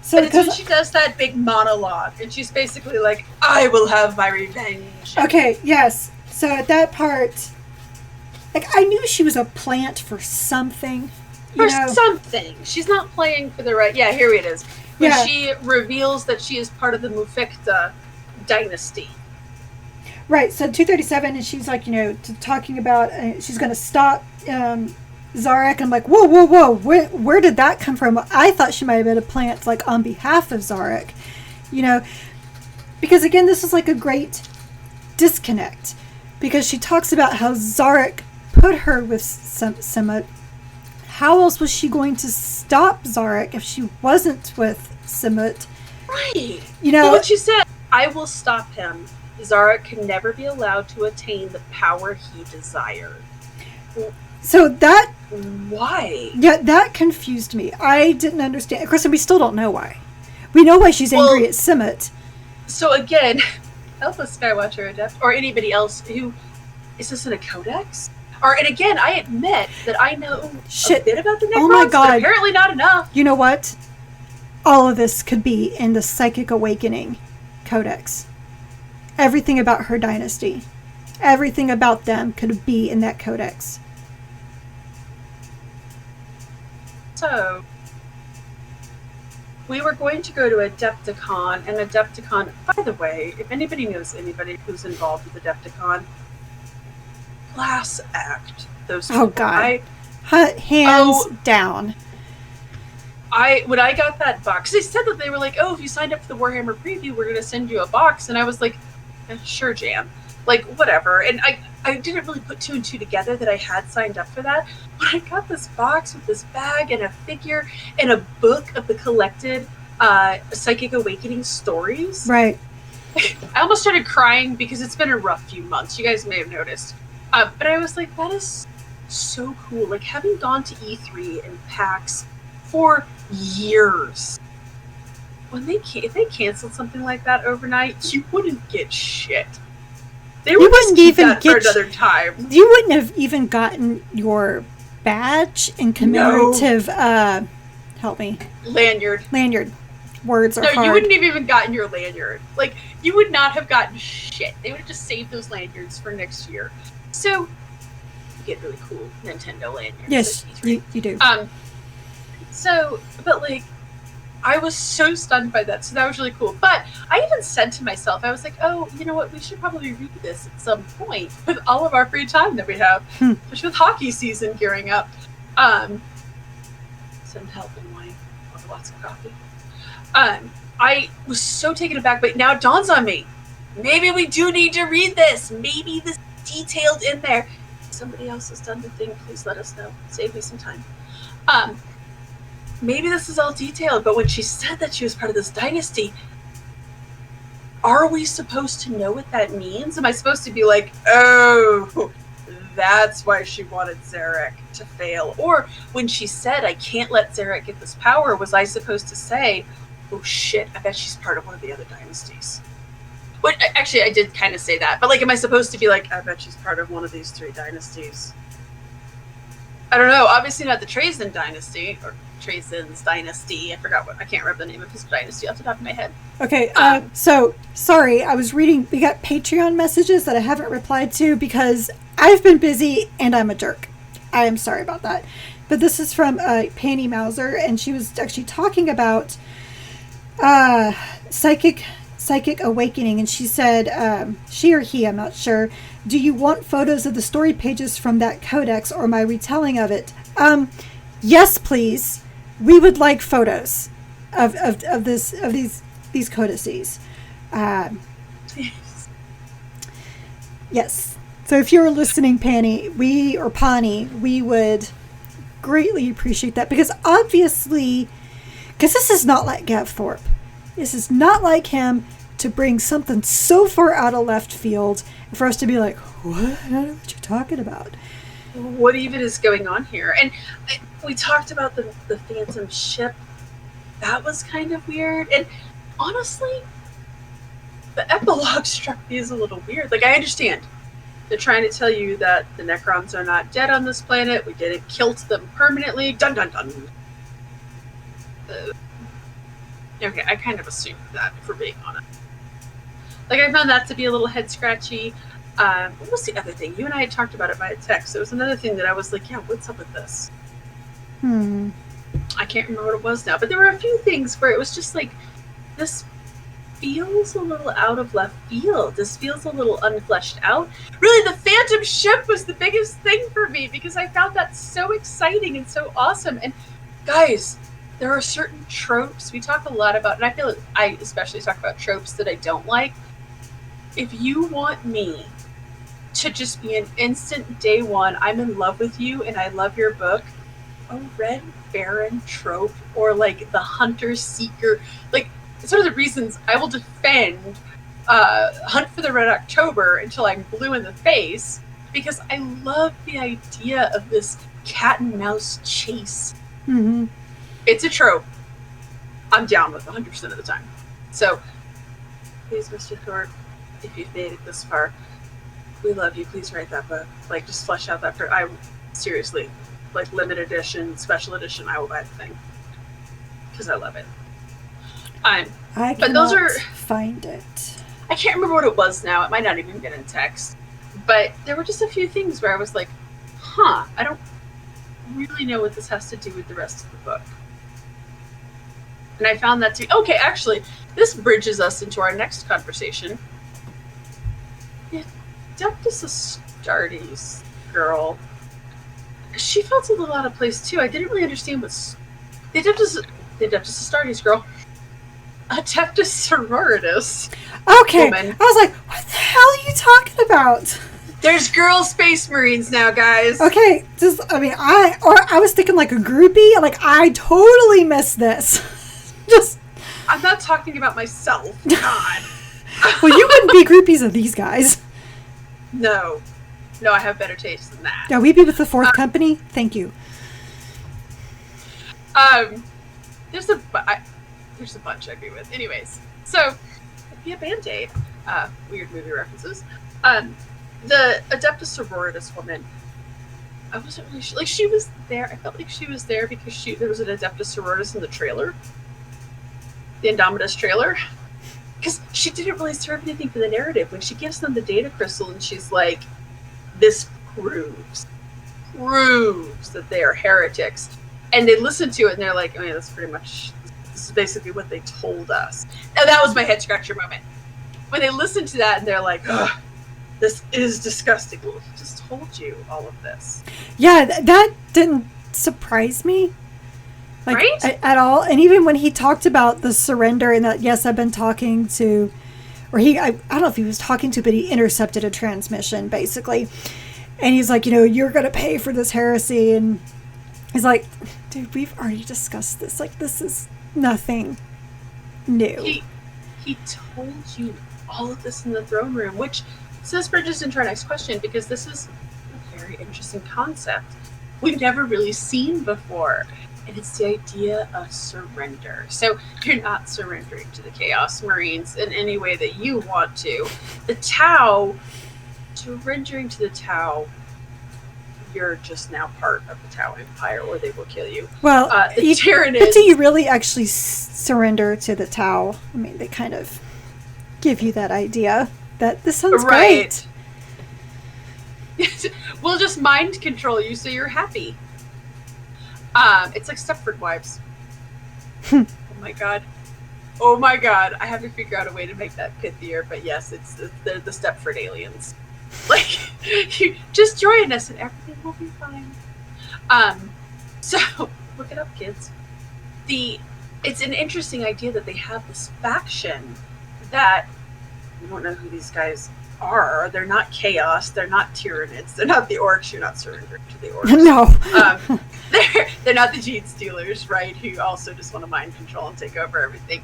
So and it's when she does that big monologue, and she's basically like, I will have my revenge. Okay, yes. So at that part, like, I knew she was a plant for something. Something. She's not playing for the right... Yeah, here it is. When Yeah. she reveals that she is part of the Mufecta dynasty. Right, so 237, and she's like, talking about, she's going to stop Zarek. I'm like, whoa, where did that come from? I thought she might have been a plant, like, on behalf of Zarek, because, again, this is like a great disconnect, because she talks about how Zarek put her with Simut. How else was she going to stop Zarek if she wasn't with Simut? Right. Well, what she said, I will stop him. Zarek can never be allowed to attain the power he desired. So that... Why? Yeah, that confused me. I didn't understand. Of course, we still don't know why. We know why she's angry at Simut. So again, help us, Skywatcher Adept, or anybody else who... Is this in a codex? And again, I admit that I know a bit about the Necrons, oh my God. but apparently not enough. You know what? All of this could be in the Psychic Awakening Codex. Everything about her dynasty. Everything about them could be in that codex. So, we were going to go to Adepticon, and Adepticon, by the way, if anybody knows anybody who's involved with Adepticon, class act. Those people. Oh, God. Hands down. When I got that box, they said that they were like, oh, if you signed up for the Warhammer preview, we're going to send you a box. And I was like, sure, Jan. Like, whatever. And I didn't really put 2 and 2 together that I had signed up for that. But I got this box with this bag and a figure and a book of the collected Psychic Awakening stories. Right. I almost started crying because it's been a rough few months. You guys may have noticed. But I was like, that is so cool. Like, having gone to E3 and PAX for years, if they canceled something like that overnight, you wouldn't get shit. They would just keep that for another time. You wouldn't have even gotten your badge in commemorative, help me. Lanyard. Words are hard. No, you wouldn't have even gotten your lanyard. Like, you would not have gotten shit. They would have just saved those lanyards for next year. So, you get really cool Nintendo lanyards. Yes, you do. So, but like, I was so stunned by that, so that was really cool. But I even said to myself, I was like, oh, you know what, we should probably read this at some point with all of our free time that we have, especially with hockey season gearing up. Send help in wine, lots of coffee. I was so taken aback, but now it dawns on me. Maybe we do need to read this. Maybe this is detailed in there. If somebody else has done the thing, please let us know. Save me some time. Maybe this is all detailed, but when she said that she was part of this dynasty, are we supposed to know what that means? Am I supposed to be like, oh, that's why she wanted Zarek to fail? Or when she said, I can't let Zarek get this power, was I supposed to say, oh shit, I bet she's part of one of the other dynasties? But actually, I did kind of say that. But like, am I supposed to be like, I bet she's part of one of these 3 dynasties? I don't know. Obviously not the Trazen dynasty, or Trazen's dynasty. I can't remember the name of his dynasty off the top of my head. Okay, so, sorry, I was reading, we got Patreon messages that I haven't replied to because I've been busy and I'm a jerk. I am sorry about that. But this is from Panny Mauser, and she was actually talking about Psychic Awakening, and she said, she or he, I'm not sure, do you want photos of the story pages from that codex or my retelling of it? Yes, please. We would like photos of these codices. Yes. So if you're listening, Pani, we would greatly appreciate that, because obviously, because this is not like Gav Thorpe. This is not like him to bring something so far out of left field and for us to be like, what? I don't know what you're talking about. What even is going on here? And we talked about the Phantom ship. That was kind of weird. And honestly, the epilogue struck me as a little weird. Like, I understand. They're trying to tell you that the Necrons are not dead on this planet. We didn't kill them permanently. Dun dun dun. Okay, I kind of assumed that, if we're being honest. Like, I found that to be a little head-scratchy. What was the other thing? You and I had talked about it via text. There was another thing that I was like, yeah, what's up with this? I can't remember what it was now. But there were a few things where it was just like, this feels a little out of left field. This feels a little unfleshed out. Really, the Phantom Ship was the biggest thing for me because I found that so exciting and so awesome. And guys, there are certain tropes we talk a lot about, and I feel like I especially talk about tropes that I don't like. If you want me to just be an instant day one, I'm in love with you and I love your book, a Red Baron trope or like the Hunter Seeker, like it's one of the reasons I will defend Hunt for the Red October until I'm blue in the face, because I love the idea of this cat and mouse chase. Mm-hmm. It's a trope I'm down with 100% of the time. So, please, Mr. Thorpe, if you've made it this far, we love you. Please write that book. Like, just flesh out that. I seriously, like, limited edition, special edition, I will buy the thing. Because I love it. I but those are find it. I can't remember what it was now. It might not even get in text. But there were just a few things where I was like, huh, I don't really know what this has to do with the rest of the book. And I found that to be, okay, actually, this bridges us into our next conversation. Yeah, Adeptus Astartes girl, she felt a little out of place too. I didn't really understand what's the Adeptus Astartes girl. Adeptus Sororitas. Okay, woman. I was like, what the hell are you talking about? There's girl space marines now, guys. Okay, I was thinking like a groupie. Like, I totally missed this. I'm not talking about myself. God. Well, you wouldn't be groupies of these guys. No, I have better taste than that. Yeah, we be with the Fourth Company. Thank you. There's a bunch I'd be with. Anyways, so it'd be a Band-Aid. Weird movie references. The Adeptus Sororitas woman, I wasn't really sure. Like, she was there. I felt like she was there because there was an Adeptus Sororitas in the trailer. The Indomitus trailer. Because she didn't really serve anything for the narrative. When she gives them the data crystal and she's like, this proves that they are heretics. And they listen to it and they're like, oh yeah, this is basically what they told us. And that was my head scratcher moment. When they listen to that and they're like, ugh, this is disgusting. Well, he just told you all of this. Yeah, that didn't surprise me. Like, right? At all. And even when he talked about the surrender and that, yes, I've been talking to, or I don't know if he was talking to, but he intercepted a transmission, basically. And he's like, you're going to pay for this heresy. And he's like, dude, we've already discussed this. Like, this is nothing new. He told you all of this in the throne room, which says bridges into our next question, because this is a very interesting concept we've never really seen before. And it's the idea of surrender. So you're not surrendering to the Chaos Marines in any way that you want to. The Tau, surrendering to the Tau, you're just now part of the Tau Empire, or they will kill you. Well, but do you really actually surrender to the Tau? I mean, they kind of give you that idea that this sounds great. We'll just mind control you so you're happy. It's like Stepford Wives. Oh my god. I have to figure out a way to make that pithier, but yes, it's the Stepford aliens. Like, you just join us and everything will be fine. So look it up, kids. It's an interesting idea that they have this faction that we don't know who these guys are. They're not Chaos. They're not Tyranids. They're not the Orcs. You're not surrendering to the Orcs. No. They're not the Gene Stealers, right? Who also just want to mind control and take over everything.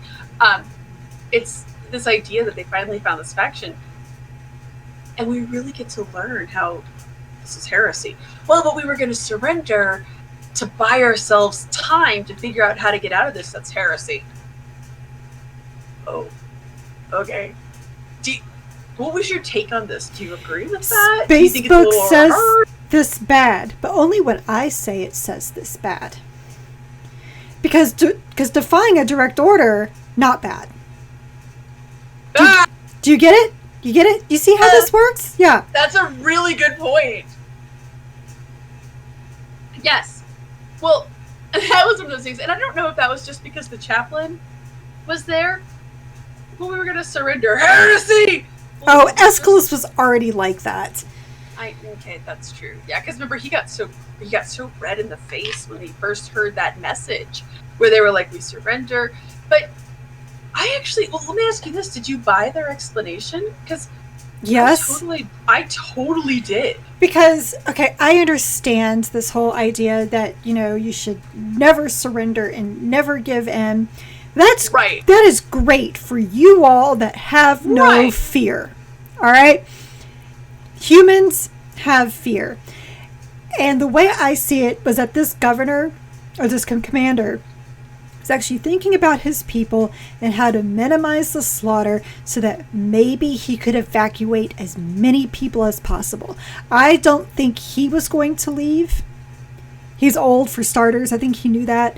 It's this idea that they finally found this faction, and we really get to learn how this is heresy. Well, but we were going to surrender to buy ourselves time to figure out how to get out of this. That's heresy. Oh, okay. What was your take on this? Do you agree with that? Spacebook says this bad, but only when I say it says this bad. Because defying a direct order, not bad. Do you get it? You get it? You see how this works? Yeah. That's a really good point. Yes. Well, that was one of those things, and I don't know if that was just because the chaplain was there when we were going to surrender. Heresy! Oh, Aeschylus was already like that. Okay, that's true. Yeah, because remember, he got so red in the face when he first heard that message, where they were like, "We surrender." But I actually, well, let me ask you this: did you buy their explanation? Because yes, I totally did. Because okay, I understand this whole idea that you should never surrender and never give in. That's right. That is great for you all that have no fear. All right. Humans have fear. And the way I see it was that this governor, or this commander, is actually thinking about his people and how to minimize the slaughter so that maybe he could evacuate as many people as possible. I don't think he was going to leave. He's old, for starters. I think he knew that.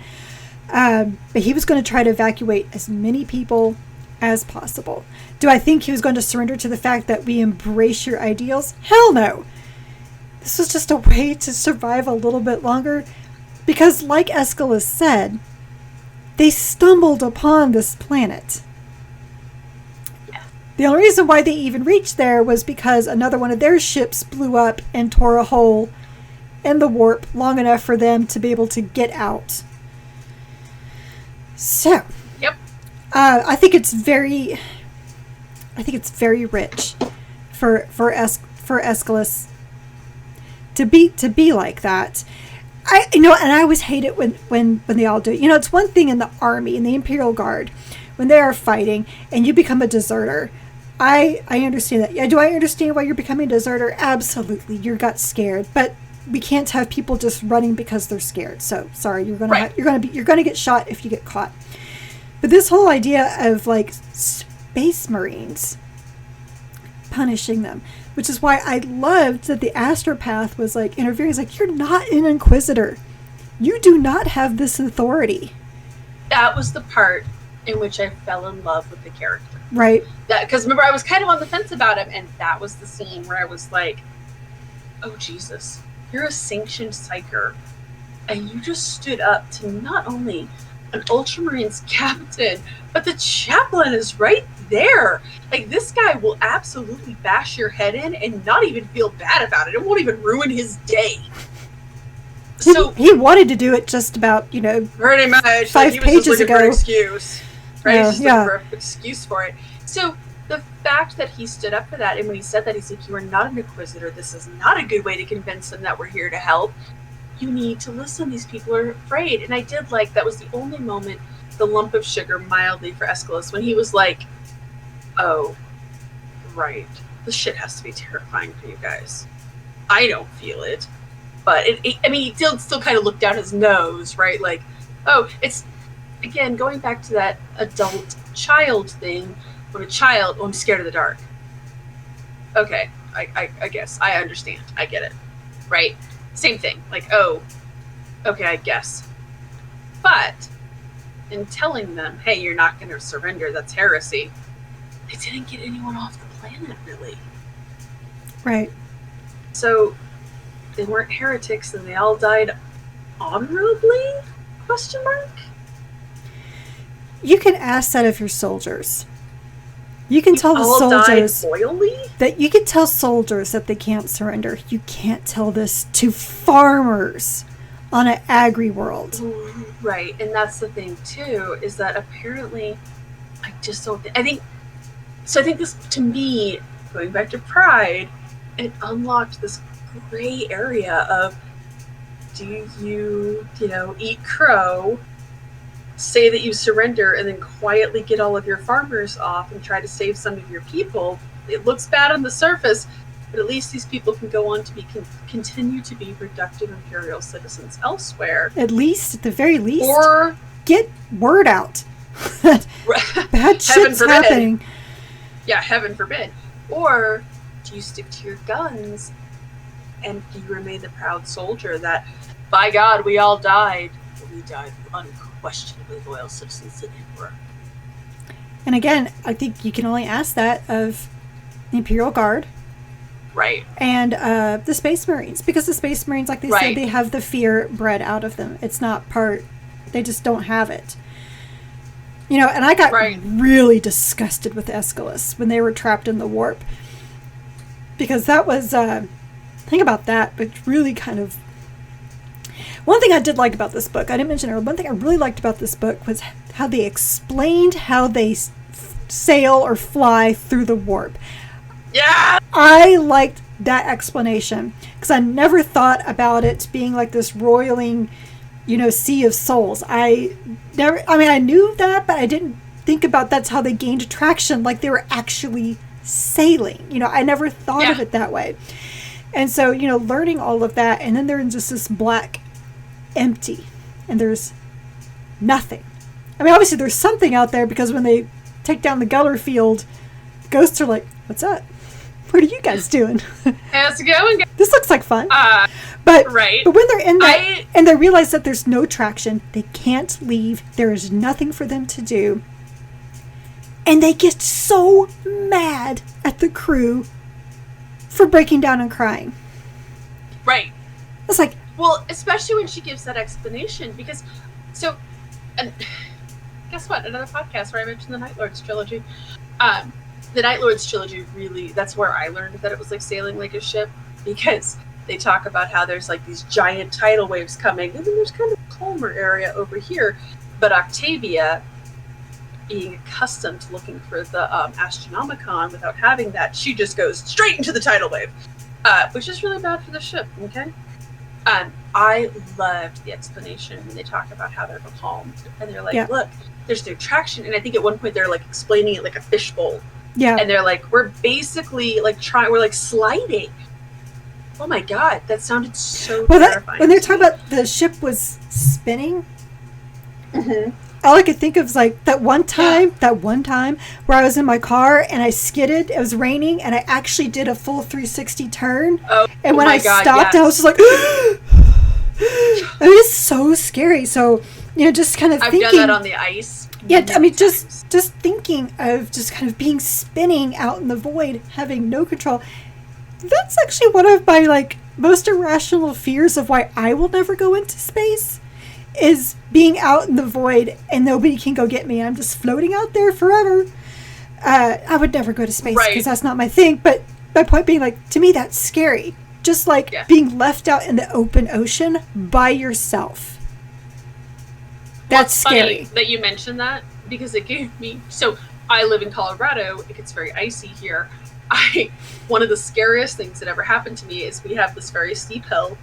But he was going to try to evacuate as many people as possible. Do I think he was going to surrender to the fact that we embrace your ideals? Hell no. This was just a way to survive a little bit longer because, like Aeschylus said, they stumbled upon this planet. The only reason why they even reached there was because another one of their ships blew up and tore a hole in the warp long enough for them to be able to get out. So, yep. I think it's very rich for Aeschylus to be like that. And I always hate it when they all do it. It's one thing in the army, in the Imperial Guard, when they are fighting and you become a deserter. I understand that. Yeah, do I understand why you're becoming a deserter? Absolutely, you got scared, but we can't have people just running because they're scared. So sorry, you're gonna get shot if you get caught. But this whole idea of like space marines punishing them, which is why I loved that the astropath was like interfering. He's like, you're not an inquisitor. You do not have this authority. That was the part in which I fell in love with the character. Right. Because remember, I was kind of on the fence about him, and that was the scene where I was like, oh, Jesus. You're a sanctioned psyker, and you just stood up to not only an Ultramarines captain, but the chaplain is right there. Like, this guy will absolutely bash your head in and not even feel bad about it. It won't even ruin his day. So he wanted to do it just about, pretty much 5 pages ago. For an excuse, right? He's just yeah. looking for an excuse for it. So the fact that he stood up for that, and when he said that, he's like, you are not an inquisitor. This is not a good way to convince them that we're here to help. You need to listen. These people are afraid. And I did like, that was the only moment, the lump of sugar mildly for Aeschylus, when he was like, oh, right. This shit has to be terrifying for you guys. I don't feel it. But, he still kind of looked down his nose, right? Like, oh, it's, again, going back to that adult-child thing. When a child, I'm scared of the dark. Okay, I guess. I understand. I get it. Right? Same thing. Like, oh, okay, I guess. But in telling them, hey, you're not going to surrender, that's heresy, they didn't get anyone off the planet, really. Right. So they weren't heretics and they all died honorably? Question mark? You can ask that of your soldiers. You can tell the soldiers that you can tell soldiers that they can't surrender. You can't tell this to farmers on an agri world. Right, and that's the thing too, is that apparently I just don't I think this, to me, going back to Pride, it unlocked this gray area of, do you eat crow, say that you surrender, and then quietly get all of your farmers off and try to save some of your people? It looks bad on the surface, but at least these people can go on to continue to be productive imperial citizens elsewhere. At the very least. Or get word out that bad shit's happening. Yeah, heaven forbid. Or do you stick to your guns and you remain the proud soldier that, by God, we all died, but we died unquestionably loyal citizens to the Emperor? And again, I think you can only ask that of the Imperial Guard. Right. And the Space Marines. Because the Space Marines, like they said, they have the fear bred out of them. It's not part... They just don't have it. You know, and I got really disgusted with Aeschylus when they were trapped in the warp. Because that was... think about that, but really kind of... One thing I did like about this book, I didn't mention earlier, one thing I really liked about this book was how they explained how they sail or fly through the warp. Yeah! I liked that explanation because I never thought about it being like this roiling, you know, sea of souls. I knew that, but I didn't think about that's how they gained traction, like they were actually sailing. You know, I never thought of it that way. And so, you know, learning all of that, and then there's just this black empty, and there's nothing. I mean, obviously there's something out there because when they take down the Guller field, ghosts are like, what's up? What are you guys doing? How's it going? This looks like fun. But when they're in that, and they realize that there's no traction, they can't leave, there is nothing for them to do, and they get so mad at the crew for breaking down and crying. Right. It's like... Well, especially when she gives that explanation, because... So, and guess what? Another podcast where I mentioned the Night Lords trilogy. The Night Lords trilogy really, that's where I learned that it was like sailing like a ship, because they talk about how there's like these giant tidal waves coming, and then there's kind of a calmer area over here. But Octavia, being accustomed to looking for the Astronomicon without having that, she just goes straight into the tidal wave, which is really bad for the ship, okay? I loved the explanation when they talk about how they're becalmed, and they're like, look, there's no traction, and I think at one point they're like explaining it like a fishbowl. Yeah. And they're like, we're basically like we're like sliding. Oh my God, that sounded so terrifying. When they're talking about the ship was spinning, all I could think of was like that one time where I was in my car and I skidded. It was raining and I actually did a full 360 turn. And when I stopped, I was just like, it was so scary. So, you know, just kind of thinking. I've done that on the ice. Yeah, I mean, just thinking of just kind of being spinning out in the void, having no control. That's actually one of my, like, most irrational fears of why I will never go into space, is being out in the void and nobody can go get me. I'm just floating out there forever. I would never go to space because that's not my thing. But my point being, like, to me, that's scary. Just like being left out in the open ocean by yourself. That's scary. Funny that you mentioned that, because it gave me... So, I live in Colorado. It gets very icy here. One of the scariest things that ever happened to me is we have this very steep hill,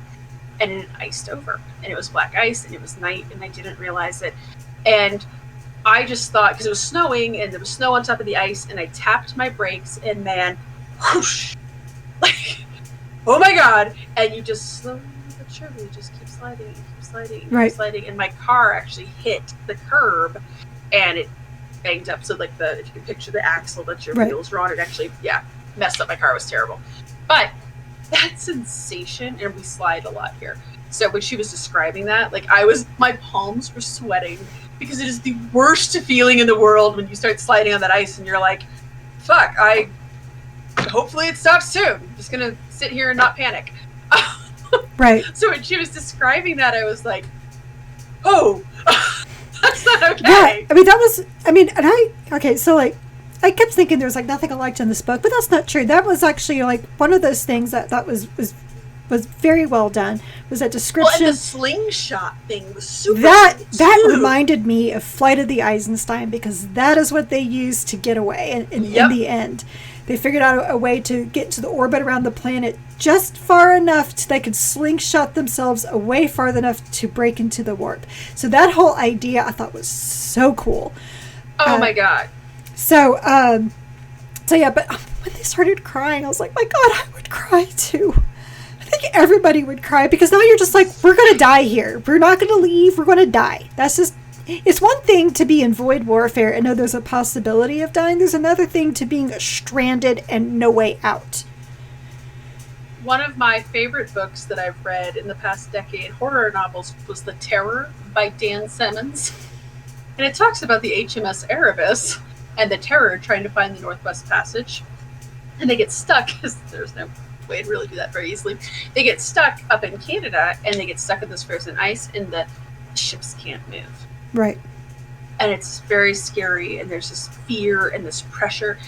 and it iced over. And it was black ice, and it was night, and I didn't realize it. And I just thought, because it was snowing, and there was snow on top of the ice, and I tapped my brakes, and man, whoosh! Like, oh my God! And you just slowly but surely just keep sliding, and keep sliding, and keep sliding. And my car actually hit the curb, and it banged up. So, like, if you can picture the axle that your wheels were on, it actually, messed up my car. It was terrible. But that sensation, and we slide a lot here. So when she was describing that, like, my palms were sweating, because it is the worst feeling in the world when you start sliding on that ice and you're like, fuck, hopefully it stops soon. I'm just gonna sit here and not panic. So when she was describing that, I was like, oh, that's not okay. Yeah, so like, I kept thinking there was like nothing I liked in this book, but that's not true. That was actually like one of those things that was very well done. Was that description? Well, and the slingshot thing was super. That reminded me of Flight of the Eisenstein, because that is what they used to get away. In the end, they figured out a way to get to the orbit around the planet just far enough so they could slingshot themselves away far enough to break into the warp. So that whole idea I thought was so cool. Oh my God. So yeah, but when they started crying, I was like, my God, I would cry too. I think everybody would cry, because now you're just like, we're going to die here. We're not going to leave. We're going to die. That's just it's one thing to be in void warfare and know there's a possibility of dying. There's another thing to being stranded and no way out. One of my favorite books that I've read in the past decade, horror novels, was The Terror by Dan Simmons. And it talks about the HMS Erebus and the Terror trying to find the Northwest Passage. And they get stuck, because there's no way to really do that very easily. They get stuck up in Canada, and they get stuck in this frozen ice, and the ships can't move. Right. And it's very scary, and there's this fear and this pressure,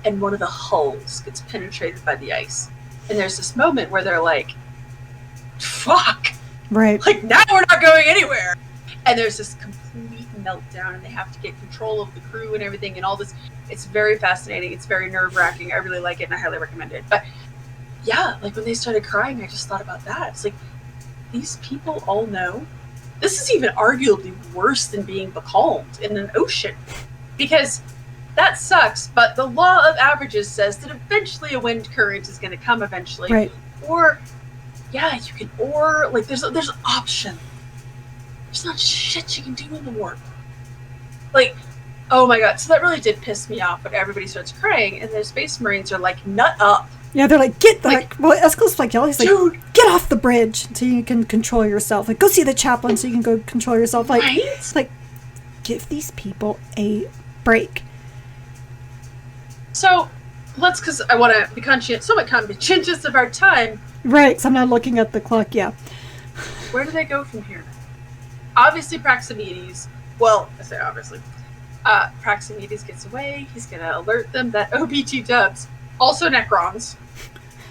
and one of the hulls gets penetrated by the ice. And there's this moment where they're like, fuck! Right. Like, now we're not going anywhere! And there's this complete meltdown, and they have to get control of the crew and everything, and all this. It's very fascinating. It's very nerve-wracking. I really like it, and I highly recommend it. But, yeah, like, when they started crying, I just thought about that. It's like, these people all know. This is even arguably worse than being becalmed in an ocean. Because that sucks, but the law of averages says that eventually a wind current is going to come eventually. Right. Or, yeah, you can, or, like, there's an option. There's not shit you can do in the warp. Like, oh my god. So that really did piss me off when everybody starts crying, and the Space Marines are like, nut up. Yeah, they're like, get the... Like, well, Eskel's like, he's like, dude, get off the bridge so you can control yourself. Like, go see the chaplain so you can go control yourself. Like, right? It's like, give these people a break. So, because I want to be somewhat conscientious of our time. Right, because I'm not looking at the clock, yeah. Where do they go from here? Obviously, Praximides. Well, I say obviously. Praximides gets away. He's going to alert them that OBT dubs, also Necrons.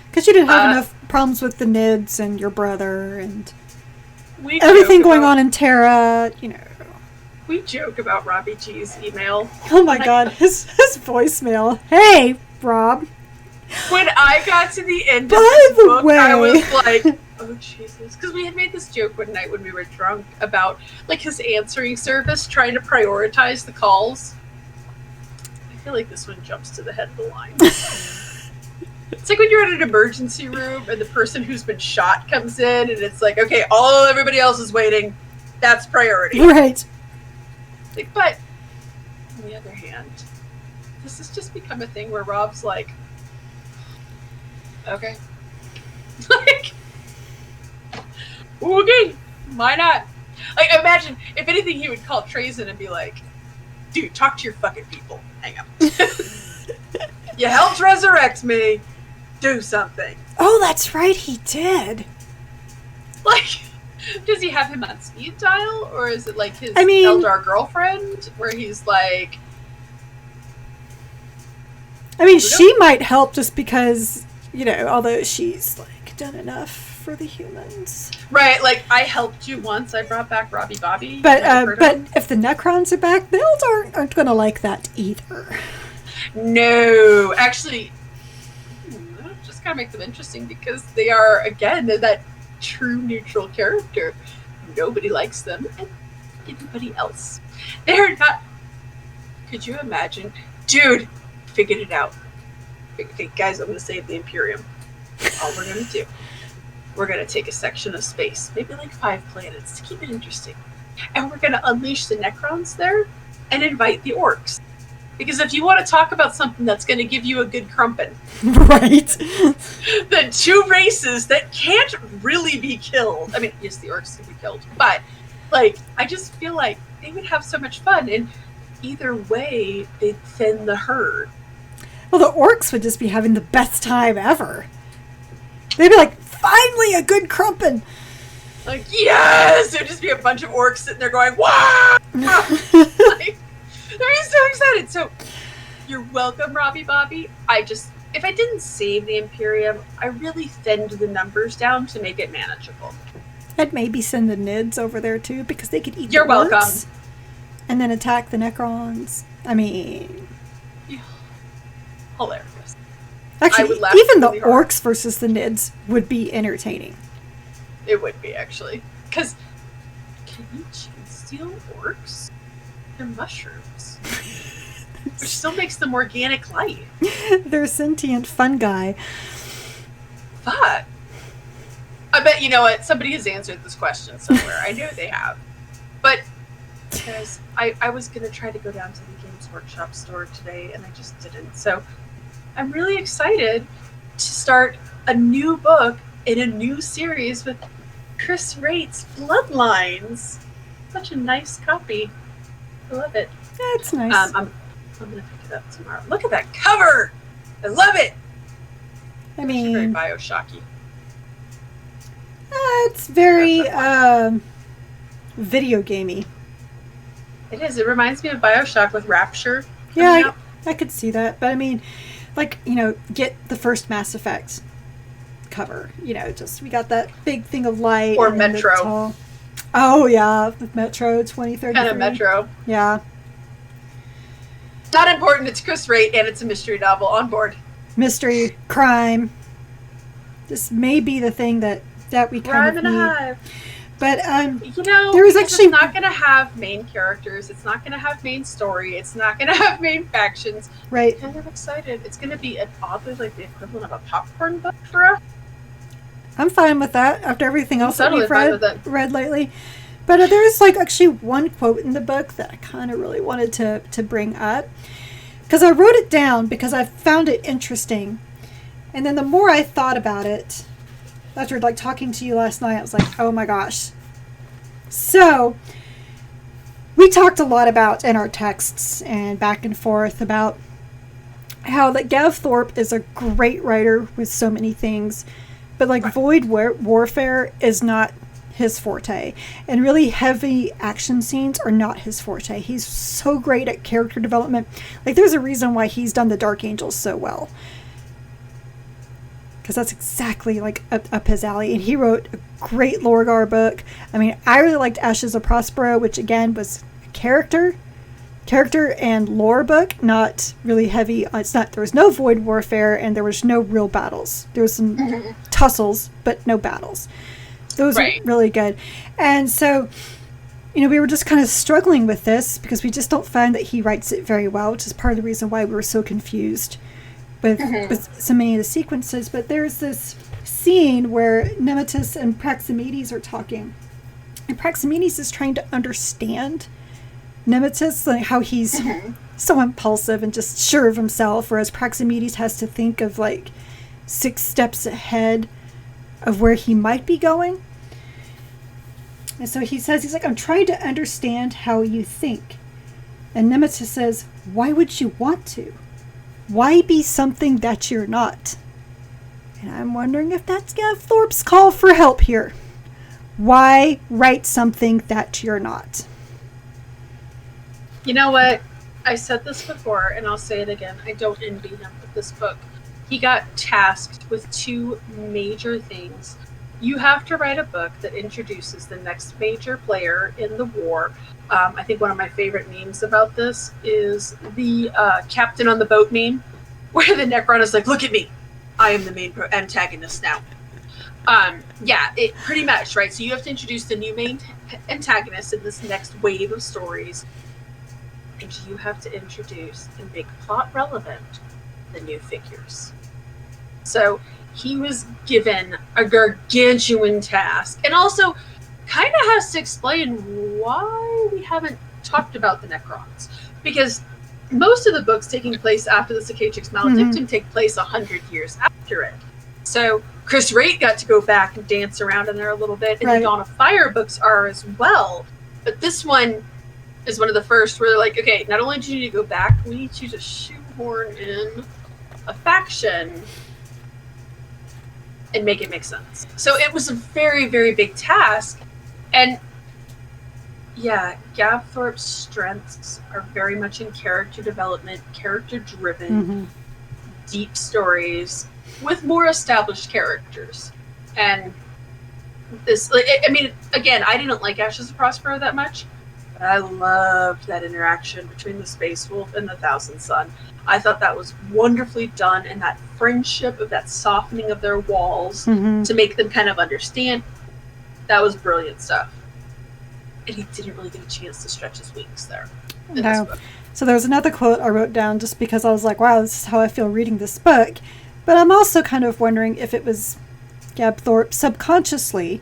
Because you didn't have enough problems with the Nids and your brother and everything going on in Terra, you know. We joke about Robbie G's email. Oh my god, his voicemail. Hey, Rob. When I got to the end of this book, I was like, oh Jesus. Because we had made this joke one night when we were drunk about like his answering service trying to prioritize the calls. I feel like this one jumps to the head of the line. It's like when you're in an emergency room and the person who's been shot comes in and it's like, okay, everybody else is waiting. That's priority. Right. Like, but on the other hand, this has just become a thing where Rob's like, okay. Like, okay, why not? Like, imagine, if anything, he would call Trazen and be like, dude, talk to your fucking people. Hang up. You helped resurrect me. Do something. Oh, that's right, he did. Like, does he have him on speed dial? Or is it like his Eldar girlfriend? Where he's like... I mean, she might help just because, you know, although she's, like, done enough for the humans. Right, like, I helped you once. I brought back Robbie Bobby. But if the Necrons are back, the Eldar aren't going to like that either. No. Actually, just kind of make them interesting because they are, again, that true neutral character. Nobody likes them, and everybody else. They're not... Could you imagine? Dude, figured it out. Okay, guys, I'm going to save the Imperium. All we're going to do, we're going to take a section of space, maybe like 5 planets, to keep it interesting. And we're going to unleash the Necrons there and invite the orcs. Because if you want to talk about something that's going to give you a good crumpin', right? The 2 races that can't really be killed. I mean, yes, the orcs can be killed, but like, I just feel like they would have so much fun, and either way, they'd thin the herd. Well, the orcs would just be having the best time ever. They'd be like, finally a good crumpin'. Like, yes! There'd just be a bunch of orcs sitting there going, wow! Like, they'd be so excited. So, you're welcome, Robbie Bobby. If I didn't save the Imperium, I really thinned the numbers down to make it manageable. I'd maybe send the Nids over there too, because they could eat You're the welcome. orcs and then attack the Necrons. I mean... Yeah. Hilarious. Actually, even the orcs versus the Nids would be entertaining. It would be, actually. Because, can you steal orcs? They're mushrooms. Which still makes them organic light. They're sentient fungi. Fuck. I bet, you know what, somebody has answered this question somewhere. I know they have. But because I was going to try to go down to the Games Workshop store today, and I just didn't. So I'm really excited to start a new book in a new series with Chris Wright's Bloodlines. Such a nice copy. I love it. That's nice. I'm going to pick it up tomorrow. Look at that cover! I love it! I mean, very Bioshocky. It's very video gamey. It is. It reminds me of Bioshock with Rapture. Yeah, I could see that. But I mean, like, get the first Mass Effect cover. Just we got that big thing of light. Or Metro. Oh, yeah. The Metro 2033. Kind of Metro. Yeah. Not important. It's Chris Wright, and it's a mystery novel. On board. Mystery, crime. This may be the thing that we kind of need. But there is actually, it's not going to have main characters. It's not going to have main story. It's not going to have main factions. Right. I'm kind of excited. It's going to be oddly like the equivalent of a popcorn book for us. I'm fine with that after everything else that we've read lately. But there's actually one quote in the book that I kind of really wanted to bring up. Because I wrote it down because I found it interesting. And then the more I thought about it, after talking to you last night, I was like, oh my gosh. So, we talked a lot about in our texts and back and forth about how that Gav Thorpe is a great writer with so many things, but void warfare is not his forte, and really heavy action scenes are not his forte. He's so great at character development. There's a reason why he's done the Dark Angels so well. Because that's exactly up his alley. And he wrote a great Lorgar book. I mean, I really liked Ashes of Prospero, which again was a character and lore book, not really heavy. There was no void warfare, and there was no real battles. There was some tussles, but no battles. Those were really good. And so, we were just kind of struggling with this because we just don't find that he writes it very well, which is part of the reason why we were so confused with so many of the sequences. But there's this scene where Indomitus and Praximides are talking, and Praximides is trying to understand Indomitus, how he's so impulsive and just sure of himself, whereas Praximides has to think of 6 steps ahead of where he might be going. And so he says, I'm trying to understand how you think. And Indomitus says, why would you want to? Why be something that you're not? And I'm wondering if that's Gav Thorpe's call for help here. Why write something that you're not? You know what? I said this before, and I'll say it again. I don't envy him with this book. He got tasked with 2 major things. You have to write a book that introduces the next major player in the war. I think one of my favorite memes about this is the captain on the boat meme, where the Necron is like, look at me. I am the main antagonist now. It pretty much, right? So you have to introduce the new main antagonist in this next wave of stories. And you have to introduce and make plot relevant the new figures. So he was given a gargantuan task, and also kind of has to explain why we haven't talked about the Necrons, because most of the books taking place after the Cicatrix Maledictum take place 100 years after it. So Chris Wright got to go back and dance around in there a little bit, and the Dawn of Fire books are as well. But this one is one of the first where they're like, okay, not only do you need to go back, we need you to shoehorn in a faction and make it make sense. So it was a very, very big task. And Gav Thorpe's strengths are very much in character development, character driven, deep stories with more established characters. And this, I mean, again, I didn't like Ashes of Prospero that much, but I loved that interaction between the Space Wolf and the Thousand Sun. I thought that was wonderfully done, and that friendship of that softening of their walls to make them kind of understand. That was brilliant stuff. And he didn't really get a chance to stretch his wings there. No. So there was another quote I wrote down just because I was like, wow, this is how I feel reading this book. But I'm also kind of wondering if it was Gav Thorpe subconsciously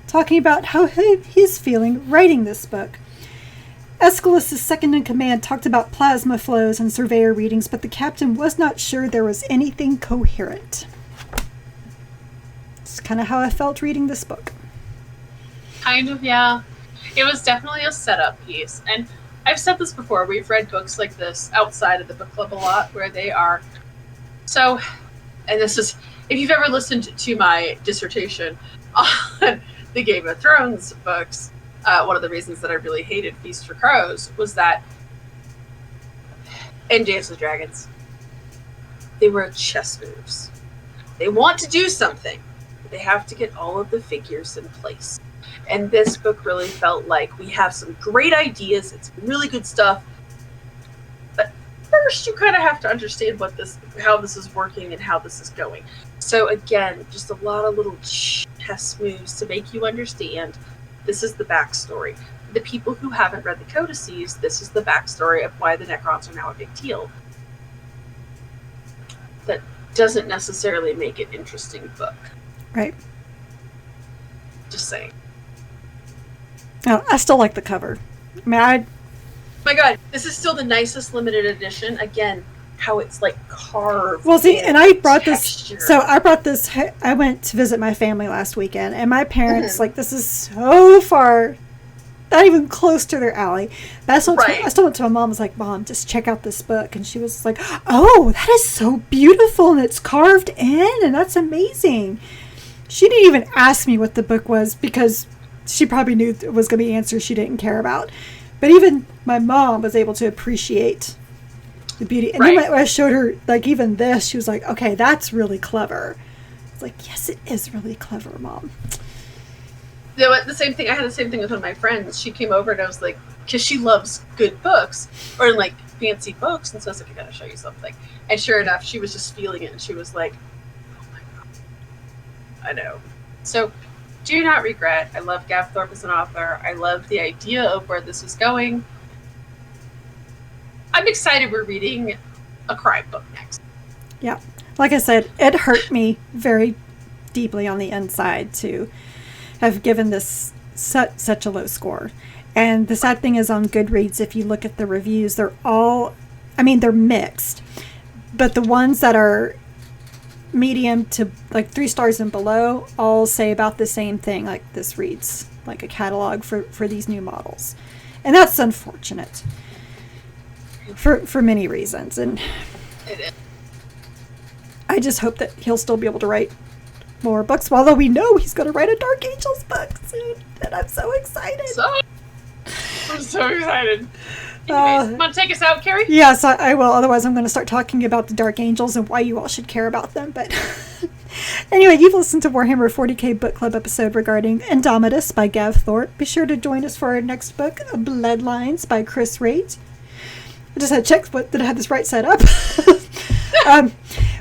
talking about how he's feeling writing this book. Aeschylus' second-in-command talked about plasma flows and surveyor readings, but the captain was not sure there was anything coherent. It's kind of how I felt reading this book. Kind of, yeah. It was definitely a setup piece. And I've said this before, we've read books like this outside of the book club a lot, where they are... So, and this is... If you've ever listened to my dissertation on the Game of Thrones books, one of the reasons that I really hated Feast for Crows was that, in Dance with Dragons, they were chess moves. They want to do something, but they have to get all of the figures in place. And this book really felt like we have some great ideas, it's really good stuff, but first you kind of have to understand how this is working and how this is going. So again, just a lot of little chess moves to make you understand this is the backstory. The people who haven't read the codices, this is the backstory of why the Necrons are now a big deal. That doesn't necessarily make it an interesting book. Right. Just saying. Oh, I still like the cover. I mean, my God, this is still the nicest limited edition. Again, how it's like carved. Well, see, and I brought texture. I went to visit my family last weekend, and my parents, like, this is so far, not even close to their alley. I still went to my mom, was like, Mom, just check out this book. And she was like, oh, that is so beautiful, and it's carved in, and that's amazing. She didn't even ask me what the book was, because she probably knew it was going to be answers she didn't care about. But even my mom was able to appreciate the beauty. And then when I showed her, like, even this, she was like, okay, that's really clever. It's like, yes, it is really clever, Mom. The same thing. I had the same thing with one of my friends. She came over and I was like, because she loves good books or like fancy books. And so I was like, I got to show you something. And sure enough, she was just feeling it. And she was like, oh my God. I know. So do not regret. I love Gav Thorpe as an author. I love the idea of where this is going. I'm excited we're reading a crime book next. Yeah. Like I said, it hurt me very deeply on the inside to have given this such a low score. And the sad thing is on Goodreads, if you look at the reviews, they're mixed. But the ones that are medium to like 3 stars and below all say about the same thing, like this reads like a catalog for these new models. And that's unfortunate for many reasons. And it is. I just hope that he'll still be able to write more books, although we know he's going to write a Dark Angels book soon, and I'm so excited. I'm so excited. Anyways, want to take us out, Carrie? Yes, I will. Otherwise, I'm going to start talking about the Dark Angels and why you all should care about them. But anyway, you've listened to Warhammer 40k Book Club episode regarding Indomitus by Gav Thorpe. Be sure to join us for our next book, Bloodlines by Chris Raitt. I just had to check that I had this right set up.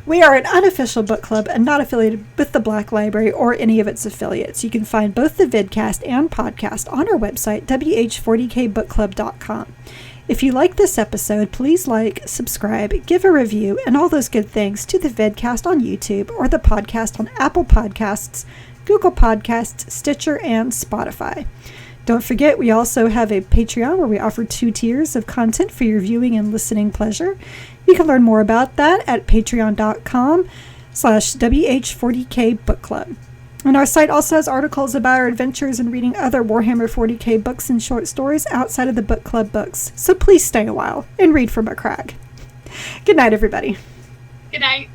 We are an unofficial book club and not affiliated with the Black Library or any of its affiliates. You can find both the vidcast and podcast on our website, WH40kbookclub.com. If you like this episode, please like, subscribe, give a review, and all those good things to the vidcast on YouTube or the podcast on Apple Podcasts, Google Podcasts, Stitcher, and Spotify. Don't forget, we also have a Patreon where we offer 2 tiers of content for your viewing and listening pleasure. You can learn more about that at patreon.com/WH40k Book Club. And our site also has articles about our adventures in reading other Warhammer 40k books and short stories outside of the book club books. So please stay a while and read from a crack. Good night, everybody. Good night.